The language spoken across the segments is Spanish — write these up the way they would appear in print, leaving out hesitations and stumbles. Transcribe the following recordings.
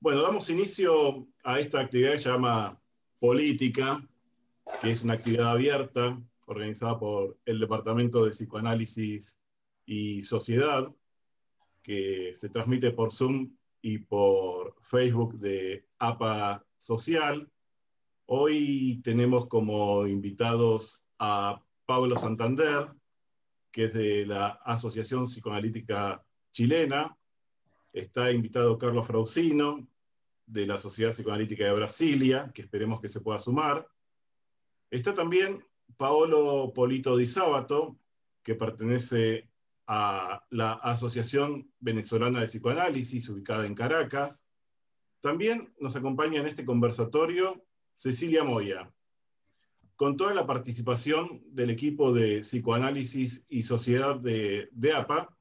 Bueno, damos inicio a esta actividad que se llama Política, que es una actividad abierta organizada por el Departamento de Psicoanálisis y Sociedad, que se transmite por Zoom y por Facebook de APA Social. Hoy tenemos como invitados a Pablo Santander, que es de la Asociación Psicoanalítica Chilena. Está invitado Carlos Frausino, de la Sociedad Psicoanalítica de Brasilia, que esperemos que se pueda sumar. Está también Paolo Polito Di Sábato, que pertenece a la Asociación Venezolana de Psicoanálisis, ubicada en Caracas. También nos acompaña en este conversatorio Cecilia Moya. Con toda la participación del equipo de Psicoanálisis y Sociedad de APA,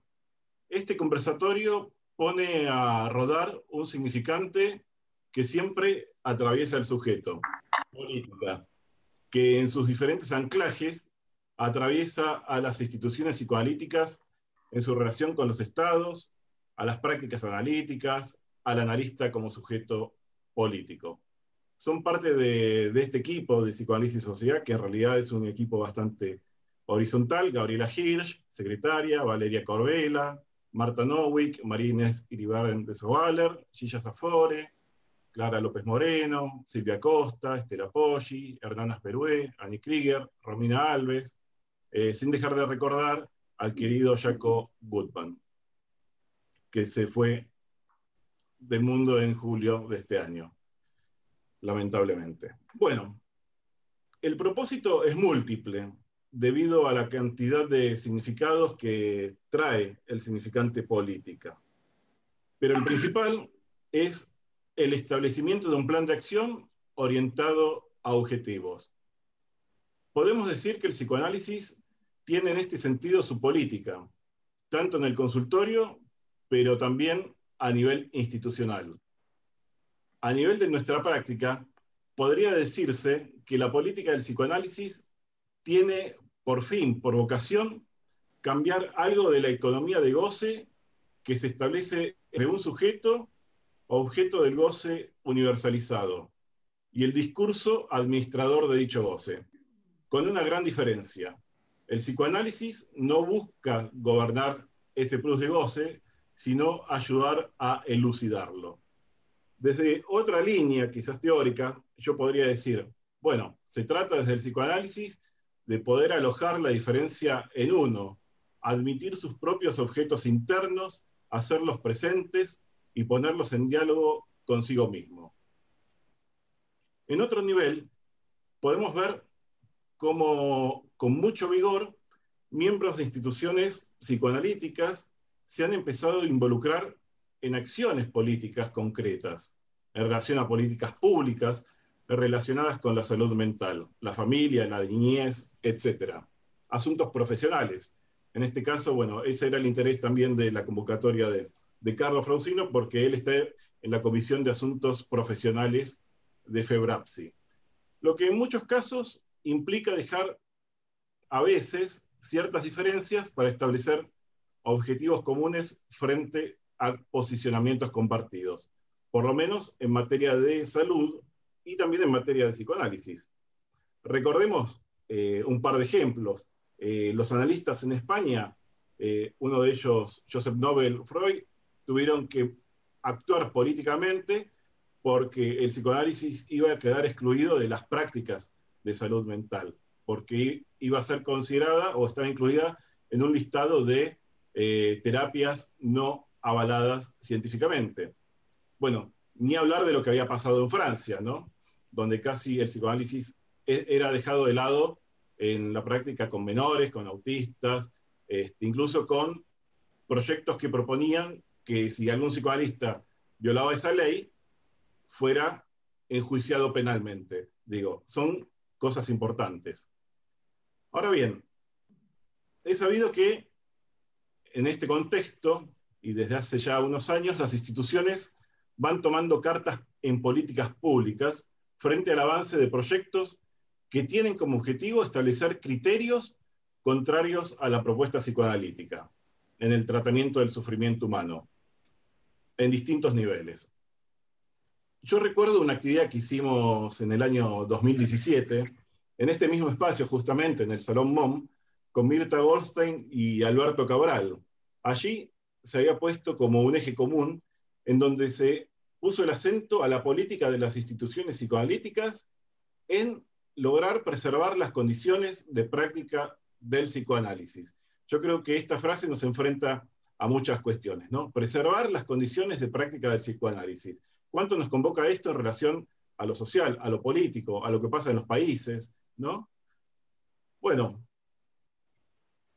este conversatorio pone a rodar un significante que siempre atraviesa el sujeto, política, que en sus diferentes anclajes atraviesa a las instituciones psicoanalíticas en su relación con los estados, a las prácticas analíticas, al analista como sujeto político. Son parte de este equipo de Psicoanálisis y Sociedad, que en realidad es un equipo bastante horizontal: Gabriela Hirsch, secretaria; Valeria Corbella, Marta Nowick, María Inés Iribarren de Sobaler, Gilla Zafore, Clara López Moreno, Silvia Costa, Estela Poggi, Hernán Asperué, Annie Krieger, Romina Alves, sin dejar de recordar al querido Jaco Gutman, que se fue del mundo en julio de este año, lamentablemente. Bueno, el propósito es múltiple, debido a la cantidad de significados que trae el significante política. Pero el principal es el establecimiento de un plan de acción orientado a objetivos. Podemos decir que el psicoanálisis tiene en este sentido su política, tanto en el consultorio, pero también a nivel institucional. A nivel de nuestra práctica, podría decirse que la política del psicoanálisis tiene por fin, por vocación, cambiar algo de la economía de goce que se establece entre un sujeto, objeto del goce universalizado, y el discurso administrador de dicho goce, con una gran diferencia. El psicoanálisis no busca gobernar ese plus de goce, sino ayudar a elucidarlo. Desde otra línea, quizás teórica, yo podría decir, bueno, se trata desde el psicoanálisis de poder alojar la diferencia en uno, admitir sus propios objetos internos, hacerlos presentes y ponerlos en diálogo consigo mismo. En otro nivel, podemos ver cómo, con mucho vigor, miembros de instituciones psicoanalíticas se han empezado a involucrar en acciones políticas concretas, en relación a políticas públicas relacionadas con la salud mental, la familia, la niñez, etc. Asuntos profesionales. En este caso, bueno, ese era el interés también de la convocatoria de Carlos Frausino, porque él está en la Comisión de Asuntos Profesionales de FEBRAPSI. Lo que en muchos casos implica dejar a veces ciertas diferencias para establecer objetivos comunes frente a posicionamientos compartidos, por lo menos en materia de salud y también en materia de psicoanálisis. Recordemos un par de ejemplos. Los analistas en España, uno de ellos, Joseph Nobel Freud, tuvieron que actuar políticamente porque el psicoanálisis iba a quedar excluido de las prácticas de salud mental, porque iba a ser considerada o estaba incluida en un listado de terapias no avaladas científicamente. Bueno, ni hablar de lo que había pasado en Francia, ¿no? Donde casi el psicoanálisis era dejado de lado en la práctica con menores, con autistas, incluso con proyectos que proponían que si algún psicoanalista violaba esa ley, fuera enjuiciado penalmente. Digo, son cosas importantes. Ahora bien, he sabido que en este contexto, y desde hace ya unos años, las instituciones van tomando cartas en políticas públicas frente al avance de proyectos que tienen como objetivo establecer criterios contrarios a la propuesta psicoanalítica en el tratamiento del sufrimiento humano, en distintos niveles. yo recuerdo una actividad que hicimos en el año 2017, en este mismo espacio, justamente en el Salón MOM, con Mirta Goldstein y Alberto Cabral. Allí se había puesto como un eje común en donde se puso el acento a la política de las instituciones psicoanalíticas en lograr preservar las condiciones de práctica del psicoanálisis. Yo creo que esta frase nos enfrenta a muchas cuestiones, ¿no? Preservar las condiciones de práctica del psicoanálisis. ¿Cuánto nos convoca esto en relación a lo social, a lo político, a lo que pasa en los países, ¿no? Bueno,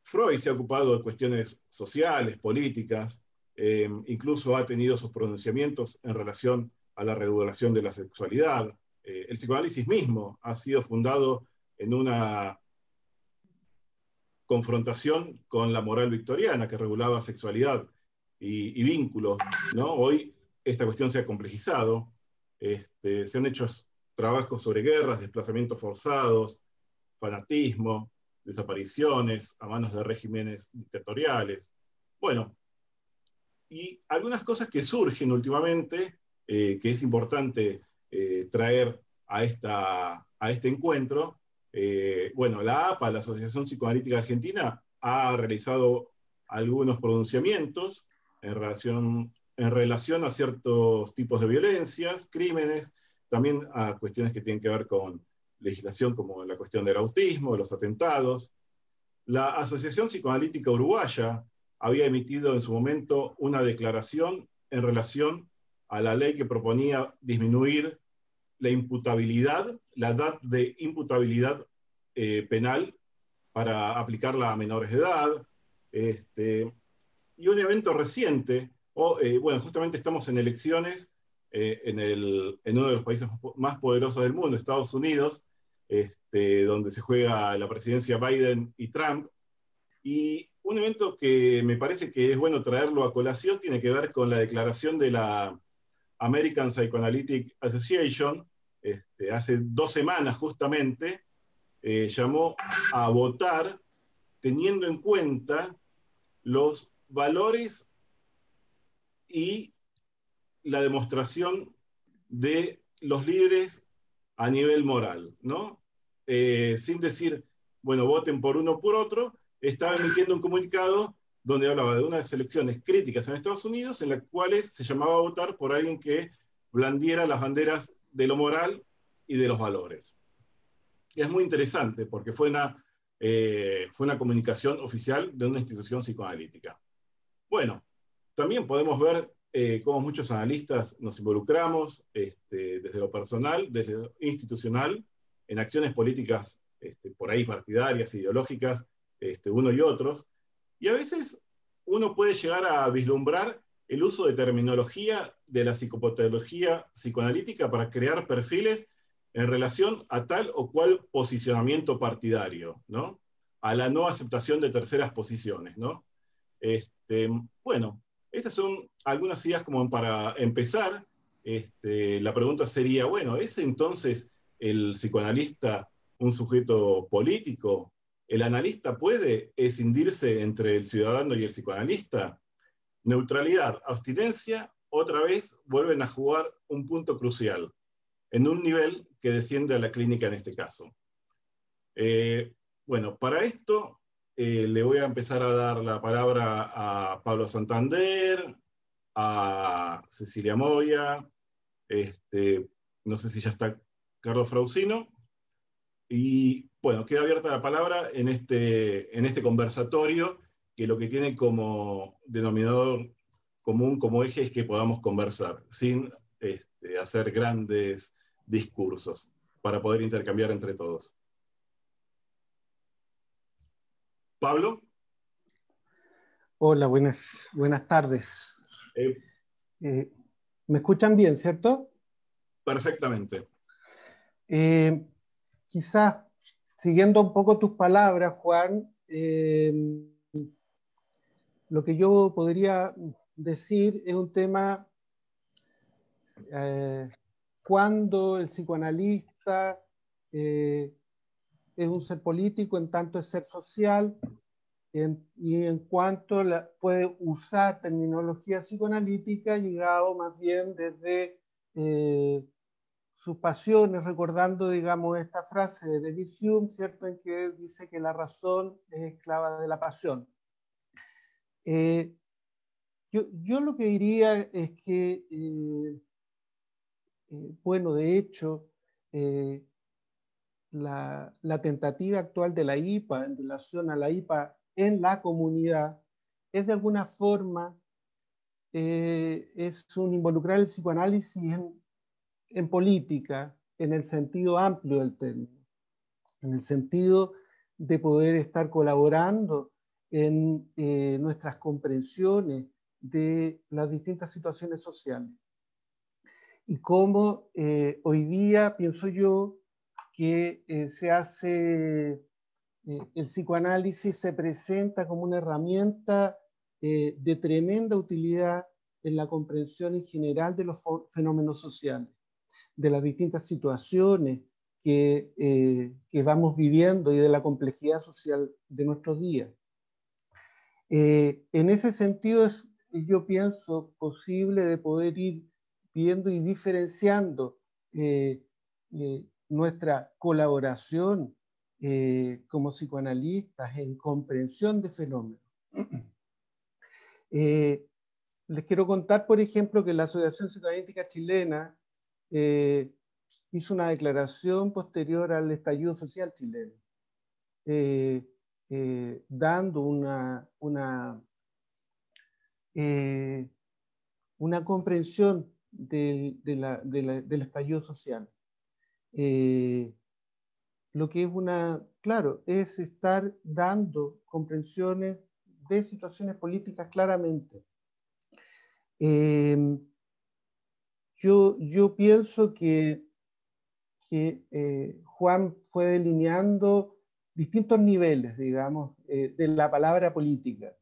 Freud se ha ocupado de cuestiones sociales, políticas, incluso ha tenido sus pronunciamientos en relación a la regulación de la sexualidad. El psicoanálisis mismo ha sido fundado en una confrontación con la moral victoriana que regulaba sexualidad y vínculos, ¿no? Hoy esta cuestión se ha complejizado, se han hecho trabajos sobre guerras, desplazamientos forzados, fanatismo, desapariciones a manos de regímenes dictatoriales. Bueno, y algunas cosas que surgen últimamente, que es importante traer a este encuentro. Bueno, la APA, la Asociación Psicoanalítica Argentina, ha realizado algunos pronunciamientos en relación a ciertos tipos de violencias, crímenes, también a cuestiones que tienen que ver con legislación como la cuestión del autismo, de los atentados. La Asociación Psicoanalítica Uruguaya había emitido en su momento una declaración en relación a la ley que proponía disminuir la imputabilidad, la edad de imputabilidad penal para aplicarla a menores de edad. Y un evento reciente, bueno, justamente estamos en elecciones en uno de los países más poderosos del mundo, Estados Unidos, donde se juega la presidencia Biden y Trump. Y un evento que me parece que es bueno traerlo a colación tiene que ver con la declaración de la American Psychoanalytic Association, hace 2 semanas justamente, llamó a votar teniendo en cuenta los valores y la demostración de los líderes a nivel moral, ¿no? Sin decir, bueno, voten por uno o por otro, estaba emitiendo un comunicado donde hablaba de unas elecciones críticas en Estados Unidos en las cuales se llamaba a votar por alguien que blandiera las banderas de lo moral y de los valores. Y es muy interesante porque fue una comunicación oficial de una institución psicoanalítica. Bueno, también podemos ver cómo muchos analistas nos involucramos desde lo personal, desde lo institucional, en acciones políticas por ahí partidarias, ideológicas, uno y otros. Y a veces uno puede llegar a vislumbrar el uso de terminología de la psicopatología psicoanalítica para crear perfiles en relación a tal o cual posicionamiento partidario, ¿no? A la no aceptación de terceras posiciones, ¿no? Bueno, estas son algunas ideas como para empezar. La pregunta sería, bueno, ¿es entonces el psicoanalista un sujeto político? ¿El analista puede escindirse entre el ciudadano y el psicoanalista? Neutralidad, abstinencia, otra vez vuelven a jugar un punto crucial, en un nivel que desciende a la clínica en este caso. Bueno, para esto le voy a empezar a dar la palabra a Pablo Santander, a Cecilia Moya, no sé si ya está Carlos Frausino, y bueno, queda abierta la palabra en este conversatorio, que lo que tiene como denominador común, como eje, es que podamos conversar, sin hacer grandes discursos, para poder intercambiar entre todos. Pablo. Hola, buenas tardes. ¿Me escuchan bien, cierto? Perfectamente. Quizás, siguiendo un poco tus palabras, Juan, lo que yo podría decir es un tema cuando el psicoanalista es un ser político, en tanto es ser social, y en cuanto puede usar terminología psicoanalítica llegado más bien desde sus pasiones, recordando, digamos, esta frase de David Hume, ¿cierto?, en que dice que la razón es esclava de la pasión. Yo lo que diría es que, bueno, de hecho, la tentativa actual de la IPA en relación a la IPA en la comunidad es de alguna forma es un involucrar el psicoanálisis en política, en el sentido amplio del término, en el sentido de poder estar colaborando en nuestras comprensiones de las distintas situaciones sociales. Y cómo hoy día, pienso yo, que se hace, el psicoanálisis se presenta como una herramienta de tremenda utilidad en la comprensión en general de los fenómenos sociales, de las distintas situaciones que vamos viviendo y de la complejidad social de nuestros días. En ese sentido, yo pienso posible de poder ir viendo y diferenciando nuestra colaboración como psicoanalistas en comprensión de fenómenos. Les quiero contar, por ejemplo, que la Asociación Psicoanalítica Chilena hizo una declaración posterior al estallido social chileno, dando una comprensión del estallido social. Lo que es claro, es estar dando comprensiones de situaciones políticas claramente. Yo pienso que Juan fue delineando distintos niveles, digamos, de la palabra política.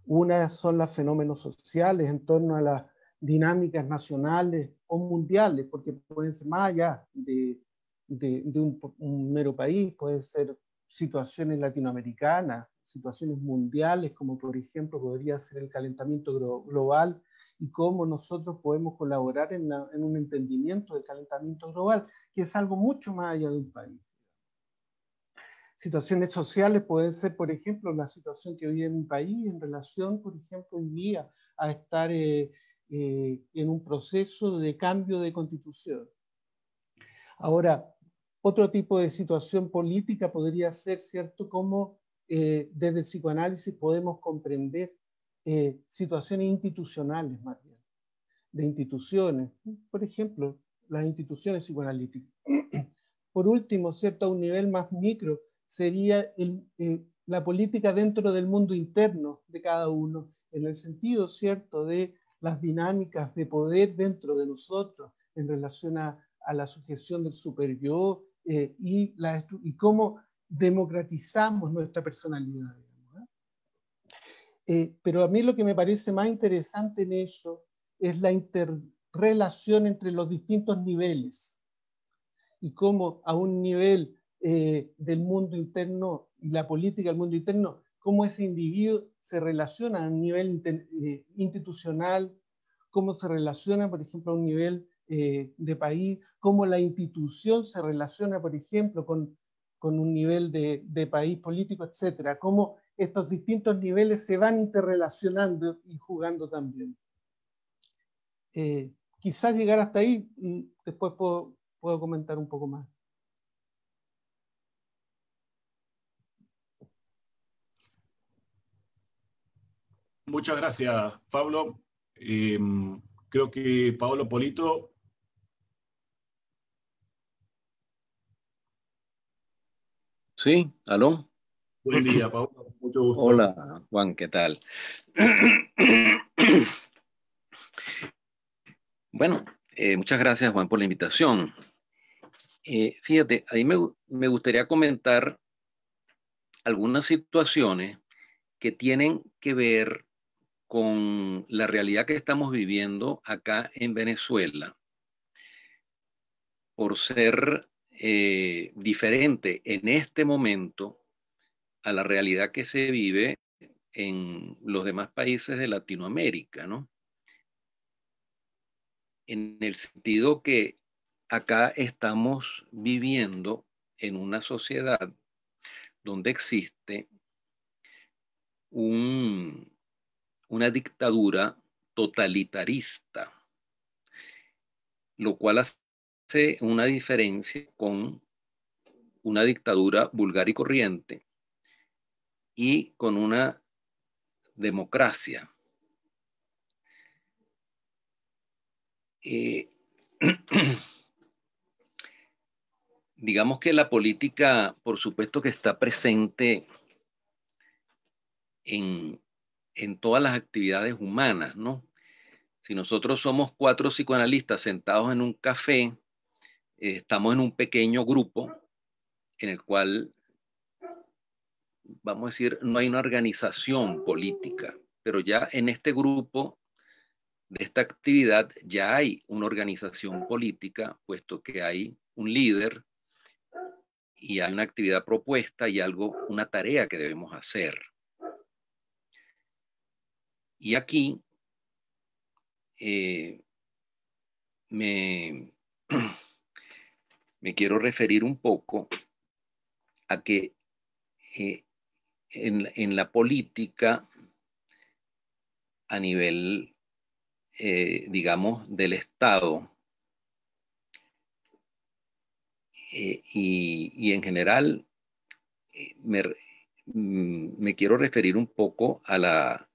Unas son los fenómenos sociales en torno a las dinámicas nacionales o mundiales, porque pueden ser más allá de un mero país, pueden ser situaciones latinoamericanas, situaciones mundiales, como por ejemplo podría ser el calentamiento global y cómo nosotros podemos colaborar en un entendimiento del calentamiento global, que es algo mucho más allá de un país. Situaciones sociales pueden ser, por ejemplo, la situación que vive en un país en relación, por ejemplo, hoy día a estar en un proceso de cambio de constitución. Ahora, otro tipo de situación política podría ser, ¿cierto?, cómo desde el psicoanálisis podemos comprender situaciones institucionales, más bien, de instituciones, por ejemplo, las instituciones psicoanalíticas. Por último, ¿cierto?, a un nivel más micro, sería la política dentro del mundo interno de cada uno, en el sentido, ¿cierto?, de las dinámicas de poder dentro de nosotros en relación a la sujeción del super-yo y cómo democratizamos nuestra personalidad. Pero a mí lo que me parece más interesante en eso es la interrelación entre los distintos niveles y cómo a un nivel del mundo interno y la política del mundo interno, cómo ese individuo se relaciona a un nivel institucional, cómo se relaciona, por ejemplo, a un nivel de país, cómo la institución se relaciona, por ejemplo, con un nivel de país político, etcétera, cómo estos distintos niveles se van interrelacionando y jugando también. Quizás llegar hasta ahí y después puedo comentar un poco más. Muchas gracias, Pablo. Creo que Paolo Polito. Sí, aló. Buen día, Paolo. Mucho gusto. Hola, Juan, ¿qué tal? Bueno, muchas gracias, Juan, por la invitación. Fíjate, a mí me gustaría comentar algunas situaciones que tienen que ver con la realidad que estamos viviendo acá en Venezuela, por ser diferente en este momento a la realidad que se vive en los demás países de Latinoamérica, ¿no? en el sentido que acá estamos viviendo en una sociedad donde existe una dictadura totalitarista, lo cual hace una diferencia con una dictadura vulgar y corriente y con una democracia. Digamos que la política, por supuesto que está presente en todas las actividades humanas, ¿no? Si nosotros somos 4 psicoanalistas sentados en un café, estamos en un pequeño grupo en el cual, vamos a decir, no hay una organización política, pero ya en este grupo de esta actividad ya hay una organización política, puesto que hay un líder y hay una actividad propuesta y una tarea que debemos hacer. Y aquí me quiero referir un poco a que en la política a nivel, digamos, del Estado y en general me quiero referir un poco a la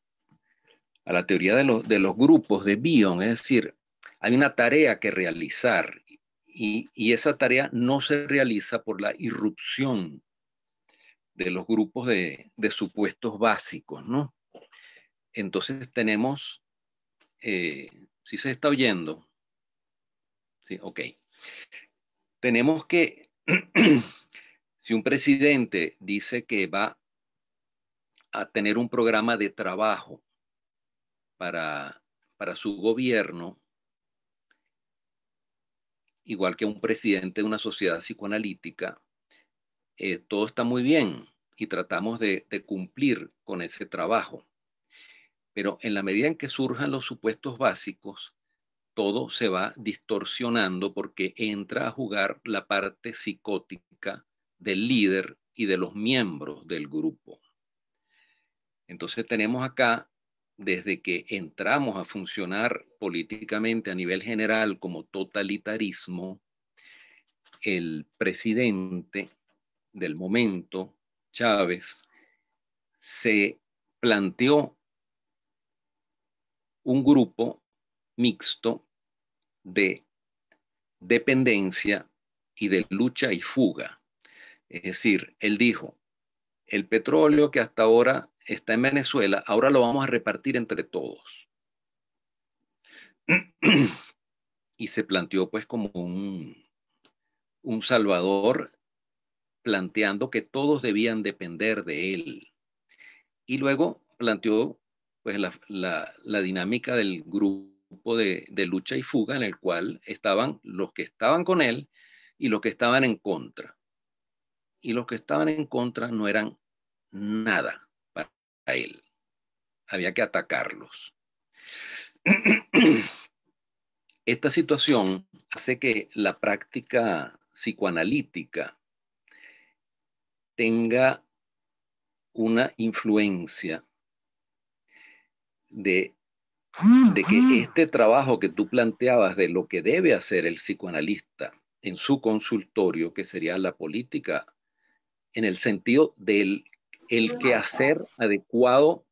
teoría de los grupos de Bion, es decir, hay una tarea que realizar y esa tarea no se realiza por la irrupción de los grupos de supuestos básicos, ¿no? Entonces tenemos, ¿sí se está oyendo? Sí, ok. Tenemos que, si un presidente dice que va a tener un programa de trabajo para su gobierno, igual que un presidente de una sociedad psicoanalítica, todo está muy bien y tratamos de cumplir con ese trabajo. Pero en la medida en que surjan los supuestos básicos, todo se va distorsionando porque entra a jugar la parte psicótica del líder y de los miembros del grupo. Entonces tenemos acá, desde que entramos a funcionar políticamente a nivel general como totalitarismo, el presidente del momento, Chávez, se planteó un grupo mixto de dependencia y de lucha y fuga. Es decir, él dijo, el petróleo que hasta ahora está en Venezuela, ahora lo vamos a repartir entre todos. Y se planteó pues como un salvador, planteando que todos debían depender de él. Y luego planteó pues la dinámica del grupo de lucha y fuga en el cual estaban los que estaban con él y los que estaban en contra. Y los que estaban en contra no eran nada para él. Había que atacarlos. Esta situación hace que la práctica psicoanalítica tenga una influencia de que este trabajo que tú planteabas de lo que debe hacer el psicoanalista en su consultorio, que sería la política, en el sentido del el quehacer adecuado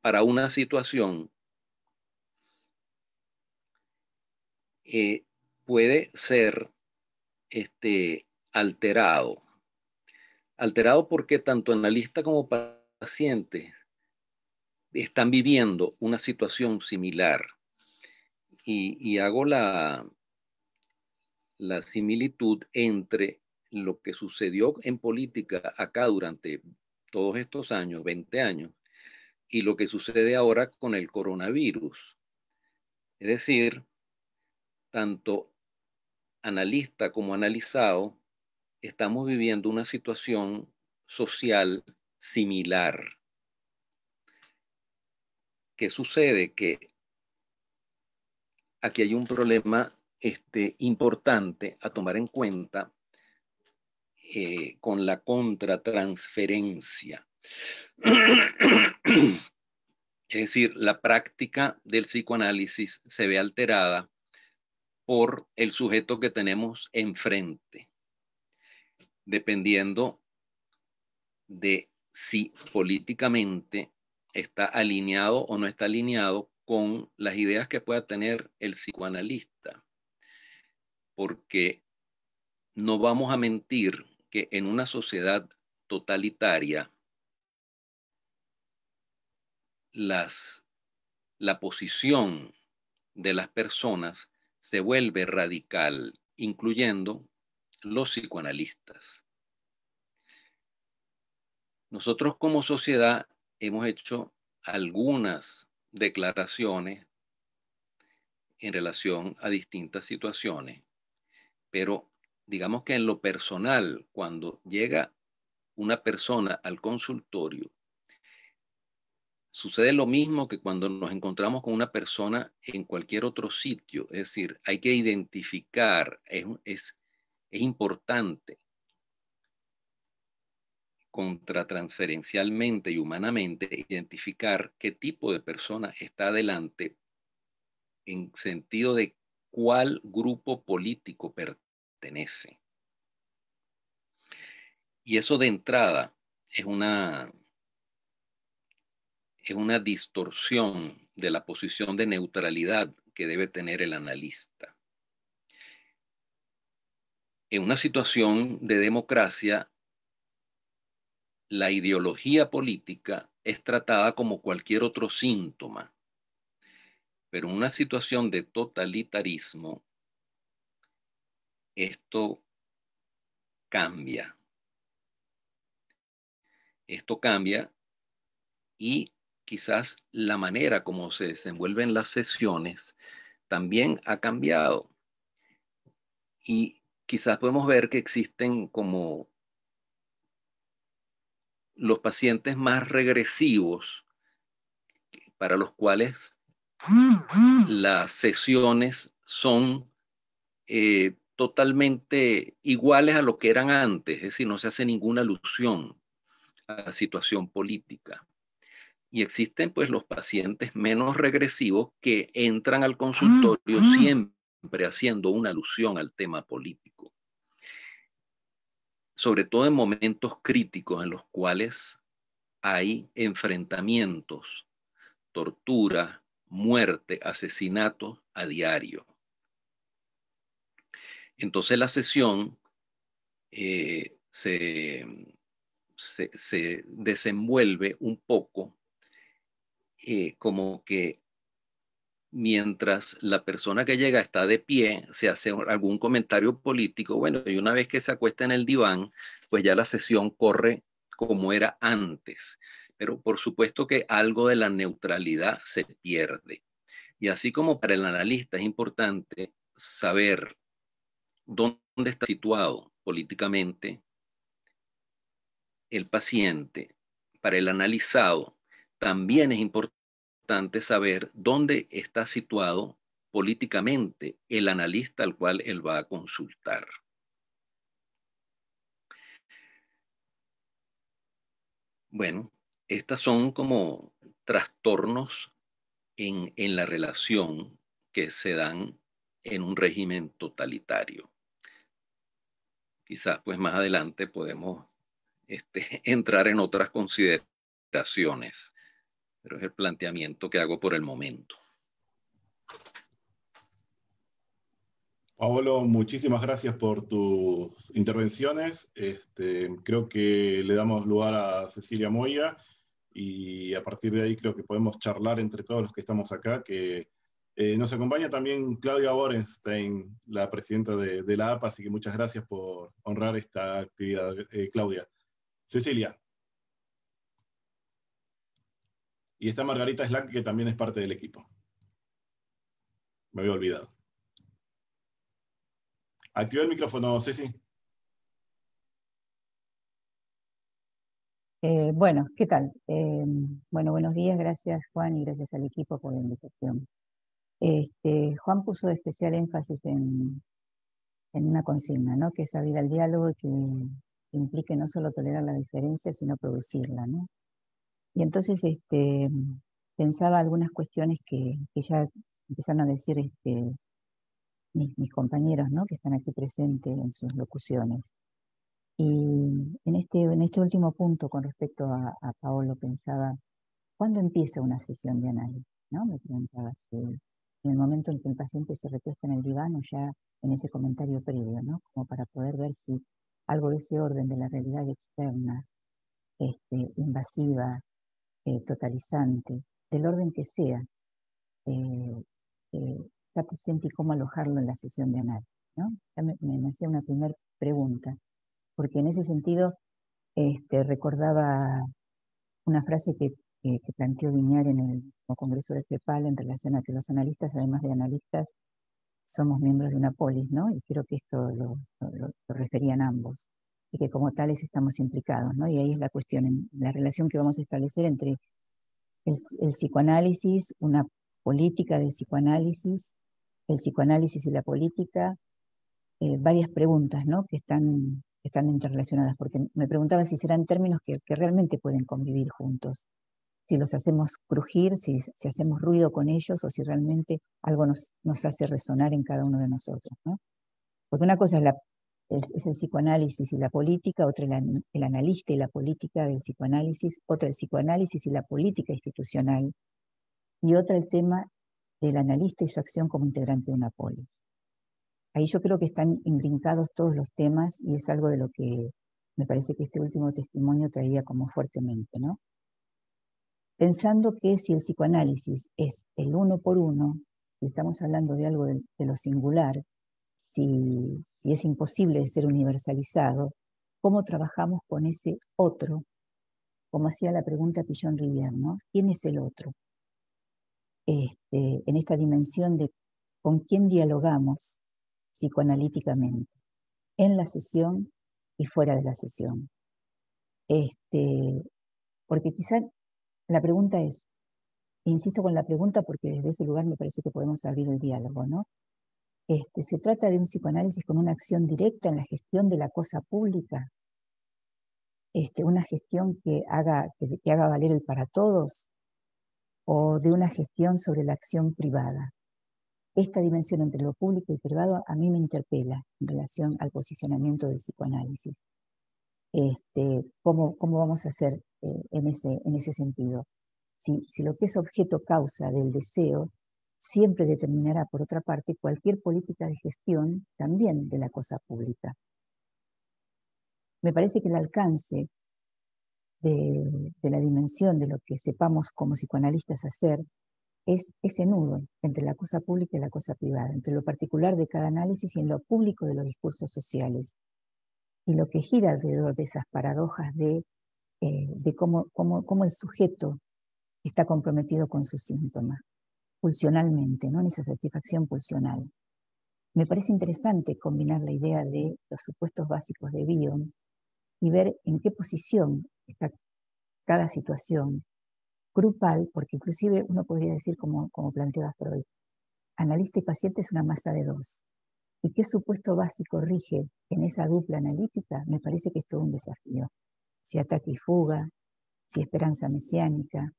para una situación, puede ser alterado. Alterado porque tanto analista como paciente están viviendo una situación similar. Y hago la similitud entre lo que sucedió en política acá durante todos estos años, 20 años, y lo que sucede ahora con el coronavirus. Es decir, tanto analista como analizado, estamos viviendo una situación social similar. ¿Qué sucede? Que aquí hay un problema importante a tomar en cuenta con la contratransferencia. Es decir, la práctica del psicoanálisis se ve alterada por el sujeto que tenemos enfrente, dependiendo de si políticamente está alineado o no está alineado con las ideas que pueda tener el psicoanalista. Porque no vamos a mentir que en una sociedad totalitaria la posición de las personas se vuelve radical, incluyendo los psicoanalistas. Nosotros como sociedad hemos hecho algunas declaraciones en relación a distintas situaciones, pero digamos que en lo personal, cuando llega una persona al consultorio, sucede lo mismo que cuando nos encontramos con una persona en cualquier otro sitio. Es decir, hay que identificar, es importante contratransferencialmente y humanamente identificar qué tipo de persona está adelante en sentido de cuál grupo político pertenece. Y eso de entrada es una distorsión de la posición de neutralidad que debe tener el analista. En una situación de democracia, la ideología política es tratada como cualquier otro síntoma, pero en una situación de totalitarismo, esto cambia. Esto cambia y quizás la manera como se desenvuelven las sesiones también ha cambiado. Y quizás podemos ver que existen como los pacientes más regresivos, para los cuales las sesiones son totalmente iguales a lo que eran antes, es decir, no se hace ninguna alusión a la situación política. Y existen pues los pacientes menos regresivos que entran al consultorio siempre haciendo una alusión al tema político. Sobre todo en momentos críticos en los cuales hay enfrentamientos, tortura, muerte, asesinatos a diario. Entonces la sesión se desenvuelve un poco como que mientras la persona que llega está de pie, se hace algún comentario político, bueno, y una vez que se acuesta en el diván, pues ya la sesión corre como era antes. Pero por supuesto que algo de la neutralidad se pierde. Y así como para el analista es importante saber dónde está situado políticamente el paciente, para el analizado también es importante saber dónde está situado políticamente el analista al cual él va a consultar. Bueno, estas son como trastornos en la relación que se dan en un régimen totalitario. Quizás pues más adelante podemos entrar en otras consideraciones, pero es el planteamiento que hago por el momento. Paolo, muchísimas gracias por tus intervenciones. Creo que le damos lugar a Cecilia Moya y a partir de ahí creo que podemos charlar entre todos los que estamos acá, que nos acompaña también Claudia Borenstein, la presidenta de la APA, así que muchas gracias por honrar esta actividad, Claudia. Cecilia. Y está Margarita Slack, que también es parte del equipo. Me había olvidado. Activa el micrófono, Ceci. Bueno, ¿qué tal? Bueno, buenos días, gracias Juan y gracias al equipo por la invitación. Juan puso especial énfasis en una consigna, ¿no? Que es abrir al diálogo y que implique no solo tolerar la diferencia, sino producirla, ¿no? Y entonces pensaba algunas cuestiones que ya empezaron a decir mis compañeros, ¿no? Que están aquí presentes en sus locuciones. Y en este último punto, con respecto a Paolo, pensaba, ¿cuándo empieza una sesión de análisis? ¿No? Me preguntaba si en el momento en que el paciente se recuesta en el diván o ya en ese comentario previo, ¿no? Como para poder ver si algo de ese orden de la realidad externa, invasiva, totalizante, del orden que sea, está presente y cómo alojarlo en la sesión de análisis, ¿no? Ya me hacía una primera pregunta, porque en ese sentido recordaba una frase que planteó Viñar en el Congreso de FEPAL en relación a que los analistas, además de analistas, somos miembros de una polis, ¿no? Y creo que esto lo referían ambos, y que como tales estamos implicados, ¿no? Y ahí es la cuestión, en la relación que vamos a establecer entre el psicoanálisis, una política del psicoanálisis, el psicoanálisis y la política, varias preguntas, ¿no? Que están interrelacionadas, porque me preguntaba si serán términos que realmente pueden convivir juntos, si los hacemos crujir, si hacemos ruido con ellos, o si realmente algo nos hace resonar en cada uno de nosotros, ¿no? Porque una cosa es el psicoanálisis y la política, otra el analista y la política del psicoanálisis, otra el psicoanálisis y la política institucional, y otra el tema del analista y su acción como integrante de una polis. Ahí yo creo que están imbrincados todos los temas, y es algo de lo que me parece que este último testimonio traía como fuertemente, ¿no? Pensando que si el psicoanálisis es el uno por uno, si estamos hablando de algo de lo singular, si es imposible de ser universalizado, ¿cómo trabajamos con ese otro? Como hacía la pregunta Pillon Rivière, ¿no? ¿Quién es el otro? En esta dimensión de con quién dialogamos psicoanalíticamente, en la sesión y fuera de la sesión. Porque quizá la pregunta es, insisto con la pregunta porque desde ese lugar me parece que podemos abrir el diálogo, ¿no? ¿Se trata de un psicoanálisis con una acción directa en la gestión de la cosa pública? ¿Una gestión que haga valer el para todos? ¿O de una gestión sobre la acción privada? Esta dimensión entre lo público y privado a mí me interpela en relación al posicionamiento del psicoanálisis. ¿Cómo vamos a hacer en ese sentido? Si lo que es objeto causa del deseo siempre determinará, por otra parte, cualquier política de gestión también de la cosa pública. Me parece que el alcance de la dimensión de lo que sepamos como psicoanalistas hacer es ese nudo entre la cosa pública y la cosa privada, entre lo particular de cada análisis y en lo público de los discursos sociales, y lo que gira alrededor de esas paradojas de cómo el sujeto está comprometido con sus síntomas, pulsionalmente, ¿no? En esa satisfacción pulsional. Me parece interesante combinar la idea de los supuestos básicos de Bion y ver en qué posición está cada situación grupal, porque inclusive uno podría decir, como planteaba Freud, analista y paciente es una masa de dos. ¿Y qué supuesto básico rige en esa dupla analítica? Me parece que es todo un desafío. Si ataque y fuga, si esperanza mesiánica,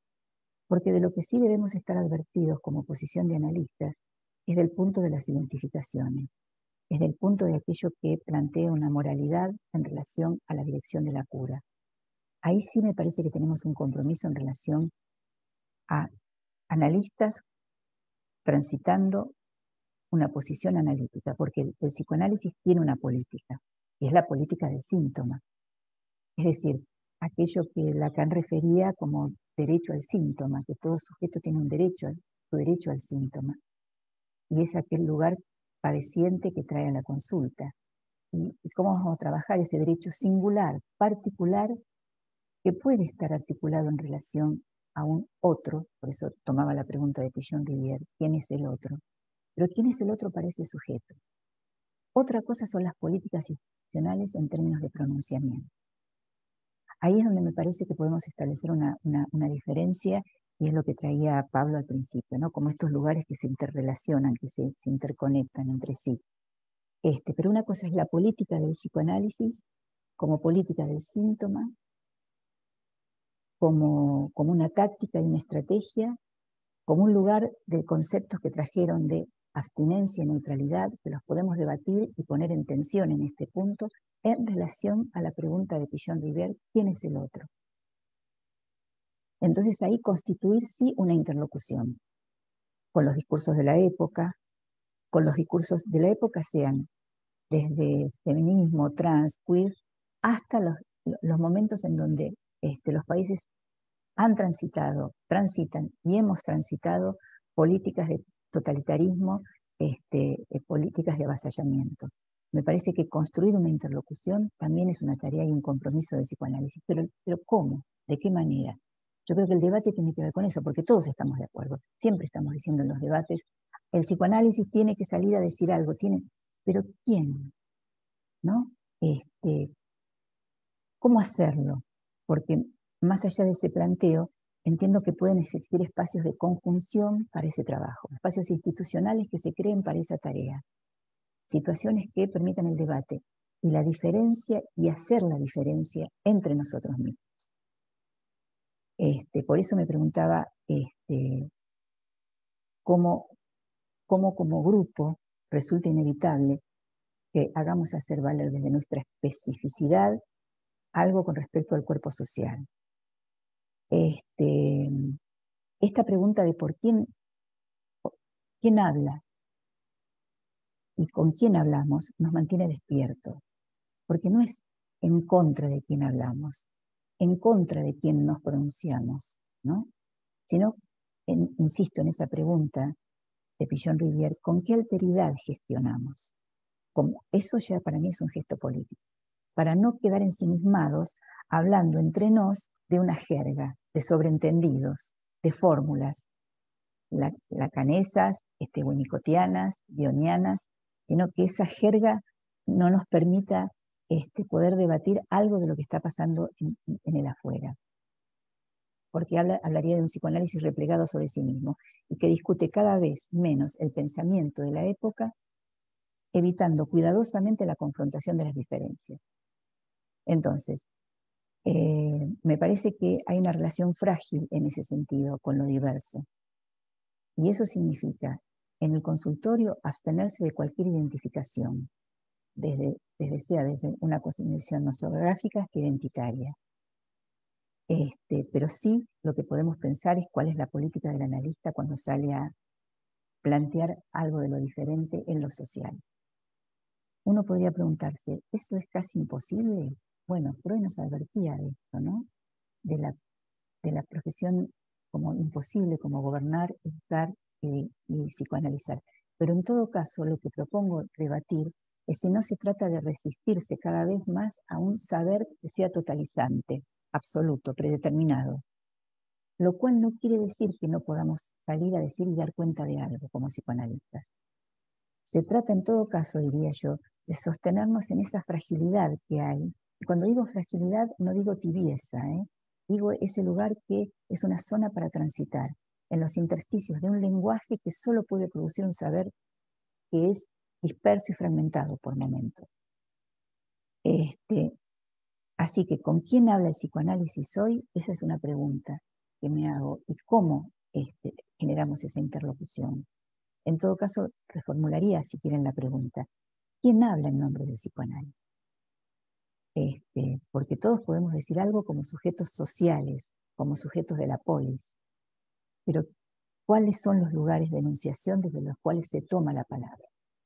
porque de lo que sí debemos estar advertidos como posición de analistas es del punto de las identificaciones, es del punto de aquello que plantea una moralidad en relación a la dirección de la cura. Ahí sí me parece que tenemos un compromiso en relación a analistas transitando una posición analítica, porque el psicoanálisis tiene una política, y es la política del síntoma. Es decir, aquello que Lacan refería como derecho al síntoma, que todo sujeto tiene un derecho, su derecho al síntoma. Y es aquel lugar padeciente que trae a la consulta. Y cómo vamos a trabajar ese derecho singular, particular, que puede estar articulado en relación a un otro, por eso tomaba la pregunta de Pillon Rivière, ¿quién es el otro? Pero ¿quién es el otro para ese sujeto? Otra cosa son las políticas institucionales en términos de pronunciamiento. Ahí es donde me parece que podemos establecer una diferencia y es lo que traía Pablo al principio, ¿no? Como estos lugares que se interrelacionan, que se interconectan entre sí. Pero una cosa es la política del psicoanálisis, como política del síntoma, como una táctica y una estrategia, como un lugar de conceptos que trajeron de abstinencia y neutralidad, que los podemos debatir y poner en tensión en este punto, en relación a la pregunta de Pichon-Rivière, ¿quién es el otro? Entonces ahí constituir sí una interlocución, con los discursos de la época, con los discursos de la época sean desde feminismo, trans, queer, hasta los momentos en donde los países han transitado, transitan y hemos transitado políticas de totalitarismo, políticas de avasallamiento. Me parece que construir una interlocución también es una tarea y un compromiso de psicoanálisis. Pero ¿cómo? ¿De qué manera? Yo creo que el debate tiene que ver con eso, porque todos estamos de acuerdo. Siempre estamos diciendo en los debates, el psicoanálisis tiene que salir a decir algo, pero ¿quién? ¿No? ¿Cómo hacerlo? Porque más allá de ese planteo, entiendo que pueden existir espacios de conjunción para ese trabajo, espacios institucionales que se creen para esa tarea, situaciones que permitan el debate y la diferencia y hacer la diferencia entre nosotros mismos. Por eso me preguntaba cómo como grupo resulta inevitable que hagamos hacer valer desde nuestra especificidad algo con respecto al cuerpo social. Esta pregunta de por quién habla y con quién hablamos nos mantiene despiertos, porque no es en contra de quién hablamos, en contra de quién nos pronunciamos, ¿no? Sino, insisto en esa pregunta de Pichon-Rivière, ¿con qué alteridad gestionamos? Eso ya para mí es un gesto político, para no quedar ensimismados hablando entre nos de una jerga, de sobreentendidos, de fórmulas, lacanesas, winnicottianas, bionianas, sino que esa jerga no nos permita poder debatir algo de lo que está pasando en el afuera. Porque hablaría de un psicoanálisis replegado sobre sí mismo y que discute cada vez menos el pensamiento de la época, evitando cuidadosamente la confrontación de las diferencias. Entonces, me parece que hay una relación frágil en ese sentido con lo diverso. Y eso significa, en el consultorio, abstenerse de cualquier identificación, desde una constitución nosográfica que identitaria. Pero sí lo que podemos pensar es cuál es la política del analista cuando sale a plantear algo de lo diferente en lo social. Uno podría preguntarse, ¿eso es casi imposible? Bueno, Freud nos advertía de esto, ¿no? De la profesión como imposible, como gobernar, educar y psicoanalizar. Pero en todo caso, lo que propongo debatir es si no se trata de resistirse cada vez más a un saber que sea totalizante, absoluto, predeterminado. Lo cual no quiere decir que no podamos salir a decir y dar cuenta de algo como psicoanalistas. Se trata en todo caso, diría yo, de sostenernos en esa fragilidad que hay. Y cuando digo fragilidad, no digo tibieza, digo ese lugar que es una zona para transitar, en los intersticios de un lenguaje que solo puede producir un saber que es disperso y fragmentado por momentos. Así que, ¿con quién habla el psicoanálisis hoy? Esa es una pregunta que me hago. ¿Y cómo generamos esa interlocución? En todo caso, reformularía, si quieren, la pregunta. ¿Quién habla en nombre del psicoanálisis? Porque todos podemos decir algo como sujetos sociales, como sujetos de la polis. Pero, ¿cuáles son los lugares de enunciación desde los cuales se toma la palabra?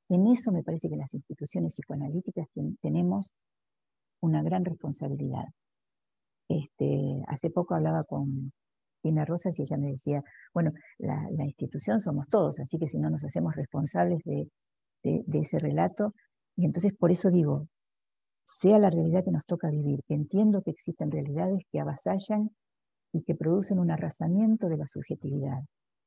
En eso me parece que las instituciones psicoanalíticas tenemos una gran responsabilidad. Hace poco hablaba con Tina Rosas y ella me decía, bueno, la institución somos todos, así que si no nos hacemos responsables de ese relato, y entonces por eso digo, sea la realidad que nos toca vivir, que entiendo que existen realidades que avasallan y que producen un arrasamiento de la subjetividad.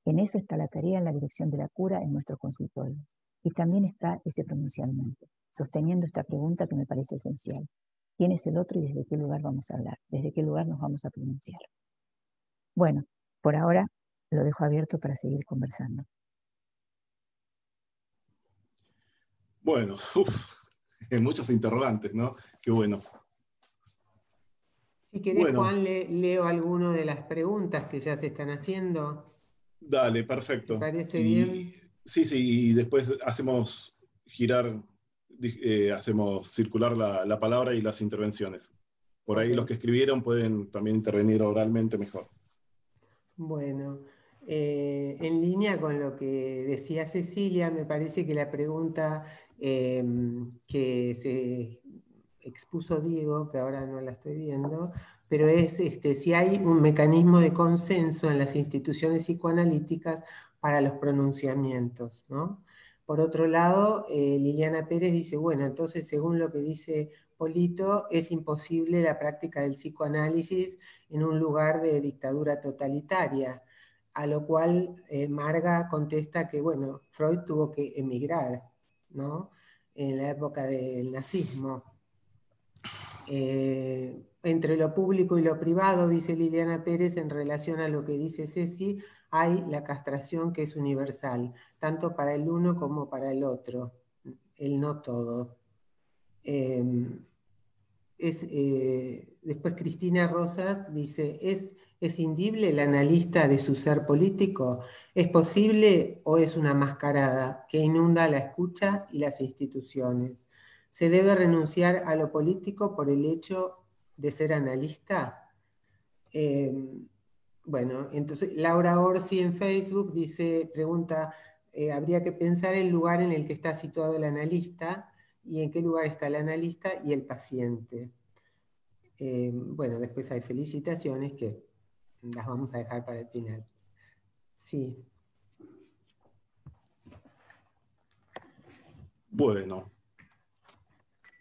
En eso está la tarea en la dirección de la cura en nuestros consultorios. Y también está ese pronunciamiento, sosteniendo esta pregunta que me parece esencial. ¿Quién es el otro y desde qué lugar vamos a hablar? ¿Desde qué lugar nos vamos a pronunciar? Bueno, Por ahora lo dejo abierto para seguir conversando. Bueno, muchos interrogantes, ¿no? Qué bueno. Si querés, Bueno, Juan, leo alguno de las preguntas que ya se están haciendo. dale, perfecto. ¿Te parece bien? Sí, y después hacemos girar, hacemos circular la palabra y las intervenciones. Por ahí los que escribieron pueden también intervenir oralmente mejor. Bueno, en línea con lo que decía Cecilia, me parece que la pregunta que se expuso Diego, que ahora no la estoy viendo, pero es si hay un mecanismo de consenso en las instituciones psicoanalíticas para los pronunciamientos, ¿no? Por otro lado, Liliana Pérez dice, bueno, entonces según lo que dice Polito, es imposible la práctica del psicoanálisis en un lugar de dictadura totalitaria, a lo cual Marga contesta que, bueno, Freud tuvo que emigrar, ¿no? En la época del nazismo. Entre lo público y lo privado, dice Liliana Pérez, en relación a lo que dice Ceci, hay la castración que es universal, tanto para el uno como para el otro, el no todo. Después Cristina Rosas dice, ¿es escindible el analista de su ser político? ¿Es posible o es una mascarada que inunda la escucha y las instituciones? ¿Se debe renunciar a lo político por el hecho de ser analista? Bueno, entonces Laura Orsi en Facebook dice, pregunta, habría que pensar el lugar en el que está situado el analista y en qué lugar está el analista y el paciente. Bueno, después hay felicitaciones que las vamos a dejar para el final. Sí. Bueno,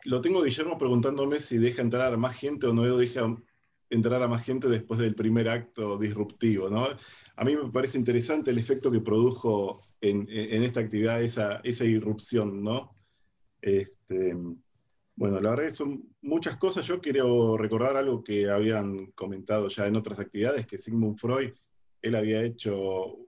lo tengo Guillermo preguntándome si deja entrar a más gente o no deja entrar a más gente después del primer acto disruptivo, ¿no? A mí me parece interesante el efecto que produjo en esta actividad esa irrupción, ¿no? Bueno, la verdad que son muchas cosas. Yo quiero recordar algo que habían comentado ya en otras actividades, que Sigmund Freud, él había hecho,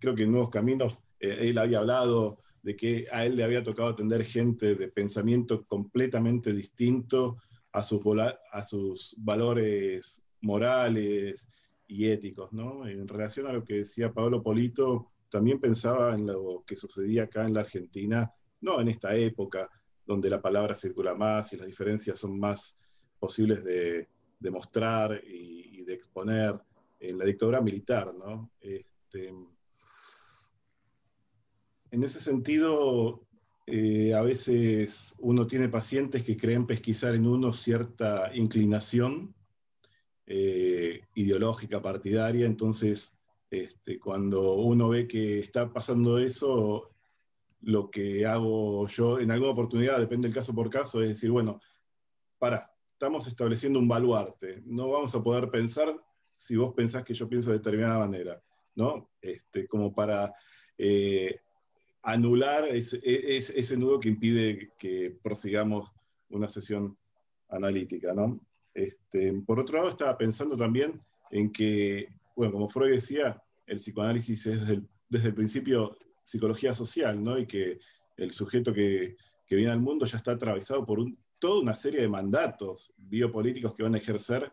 creo que en Nuevos Caminos, él había hablado de que a él le había tocado atender gente de pensamiento completamente distinto a sus valores morales y éticos, ¿no? En relación a lo que decía Pablo Polito, también pensaba en lo que sucedía acá en la Argentina, no en esta época, donde la palabra circula más y las diferencias son más posibles de mostrar y de exponer en la dictadura militar, ¿no? En ese sentido, a veces uno tiene pacientes que creen pesquisar en uno cierta inclinación ideológica, partidaria, entonces cuando uno ve que está pasando eso, lo que hago yo en alguna oportunidad, depende del caso por caso, es decir, bueno, estamos estableciendo un baluarte, no vamos a poder pensar si vos pensás que yo pienso de determinada manera, ¿no? Como para anular ese nudo que impide que prosigamos una sesión analítica, ¿no? Por otro lado, estaba pensando también en que, bueno, como Freud decía, el psicoanálisis es desde el principio psicología social, ¿no? Y que el sujeto que viene al mundo ya está atravesado por toda una serie de mandatos biopolíticos que van a ejercer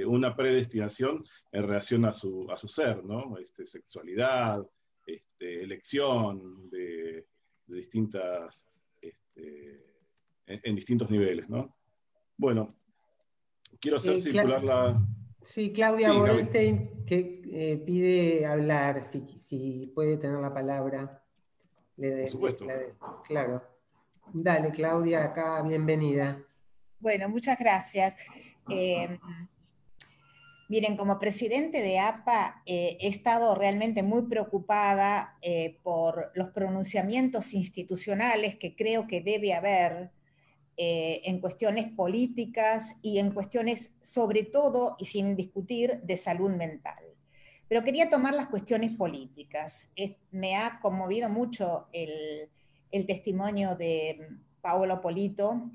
una predestinación en relación a su ser, ¿no? Sexualidad, elección de distintas, en distintos niveles, ¿no? Bueno, quiero hacer circular la... Sí, Claudia Sí, Borenstein, que pide hablar, si puede tener la palabra. por supuesto. Claro. Dale, Claudia, acá, bienvenida. Bueno, muchas gracias. Miren, como presidente de APA he estado realmente muy preocupada por los pronunciamientos institucionales que creo que debe haber en cuestiones políticas y en cuestiones, sobre todo y sin discutir, de salud mental. Pero quería tomar las cuestiones políticas. Me ha conmovido mucho el testimonio de Paolo Polito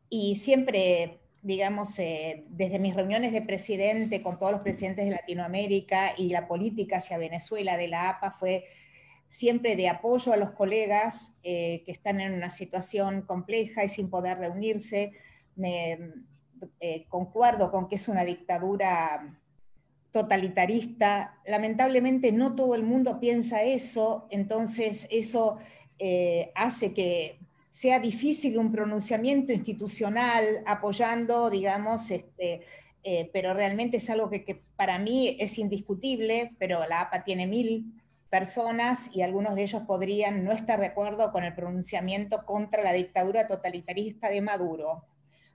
y siempre digamos, desde mis reuniones de presidente con todos los presidentes de Latinoamérica y la política hacia Venezuela de la APA fue siempre de apoyo a los colegas que están en una situación compleja y sin poder reunirse. Concuerdo con que es una dictadura totalitarista. Lamentablemente no todo el mundo piensa eso, entonces eso hace que sea difícil un pronunciamiento institucional apoyando, digamos, pero realmente es algo que para mí es indiscutible, pero la APA tiene 1000 personas y algunos de ellos podrían no estar de acuerdo con el pronunciamiento contra la dictadura totalitarista de Maduro,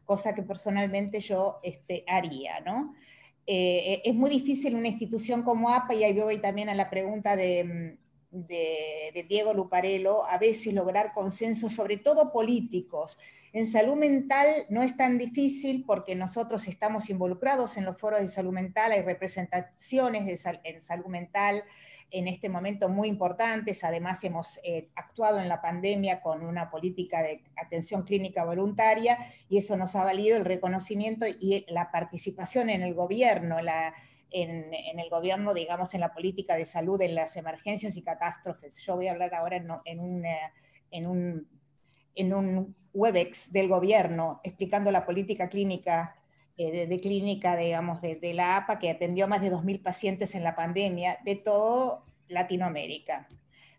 cosa que personalmente yo haría, ¿no? Es muy difícil una institución como APA, y ahí voy también a la pregunta de Diego Luparello, a veces lograr consensos, sobre todo políticos. En salud mental no es tan difícil porque nosotros estamos involucrados en los foros de salud mental, hay representaciones en salud mental en este momento muy importantes, además hemos actuado en la pandemia con una política de atención clínica voluntaria y eso nos ha valido el reconocimiento y la participación en el gobierno, en el gobierno, digamos, en la política de salud, en las emergencias y catástrofes. Yo voy a hablar ahora en un Webex del gobierno explicando la política clínica, de clínica, digamos, de la APA, que atendió a más de 2000 pacientes en la pandemia, de todo Latinoamérica,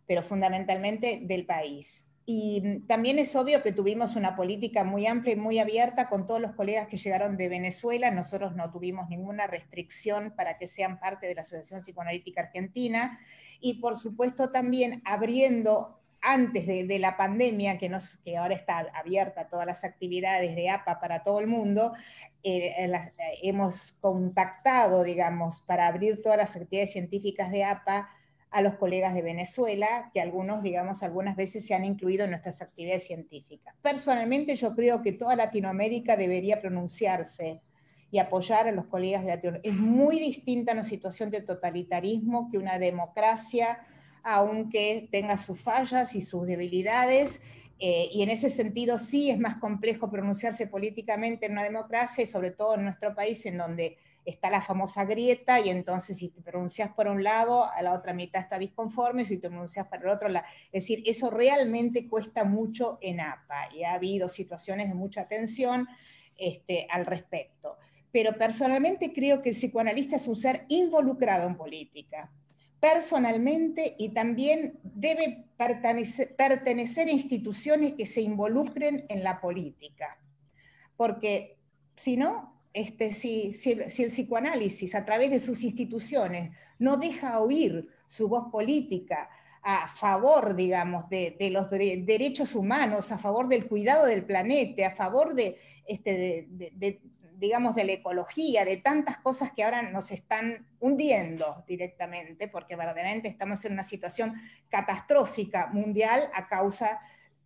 pero fundamentalmente del país. Y también es obvio que tuvimos una política muy amplia y muy abierta con todos los colegas que llegaron de Venezuela. Nosotros no tuvimos ninguna restricción para que sean parte de la Asociación Psicoanalítica Argentina. Y por supuesto también abriendo, antes de la pandemia, que ahora está abierta todas las actividades de APA para todo el mundo, hemos contactado, digamos, para abrir todas las actividades científicas de APA a los colegas de Venezuela, que algunos, digamos, algunas veces se han incluido en nuestras actividades científicas. Personalmente yo creo que toda Latinoamérica debería pronunciarse y apoyar a los colegas de Latinoamérica. Es muy distinta una situación de totalitarismo que una democracia, aunque tenga sus fallas y sus debilidades, y en ese sentido sí es más complejo pronunciarse políticamente en una democracia, y sobre todo en nuestro país, en donde está la famosa grieta, y entonces si te pronuncias por un lado, a la otra mitad está disconforme, si te pronuncias por el otro lado. Es decir, eso realmente cuesta mucho en APA, y ha habido situaciones de mucha tensión al respecto. Pero personalmente creo que el psicoanalista es un ser involucrado en política, personalmente, y también debe pertenecer a instituciones que se involucren en la política. Porque si no, si el psicoanálisis a través de sus instituciones no deja oír su voz política a favor, digamos, de los derechos humanos, a favor del cuidado del planeta, a favor digamos, de la ecología, de tantas cosas que ahora nos están hundiendo directamente, porque verdaderamente estamos en una situación catastrófica mundial a causa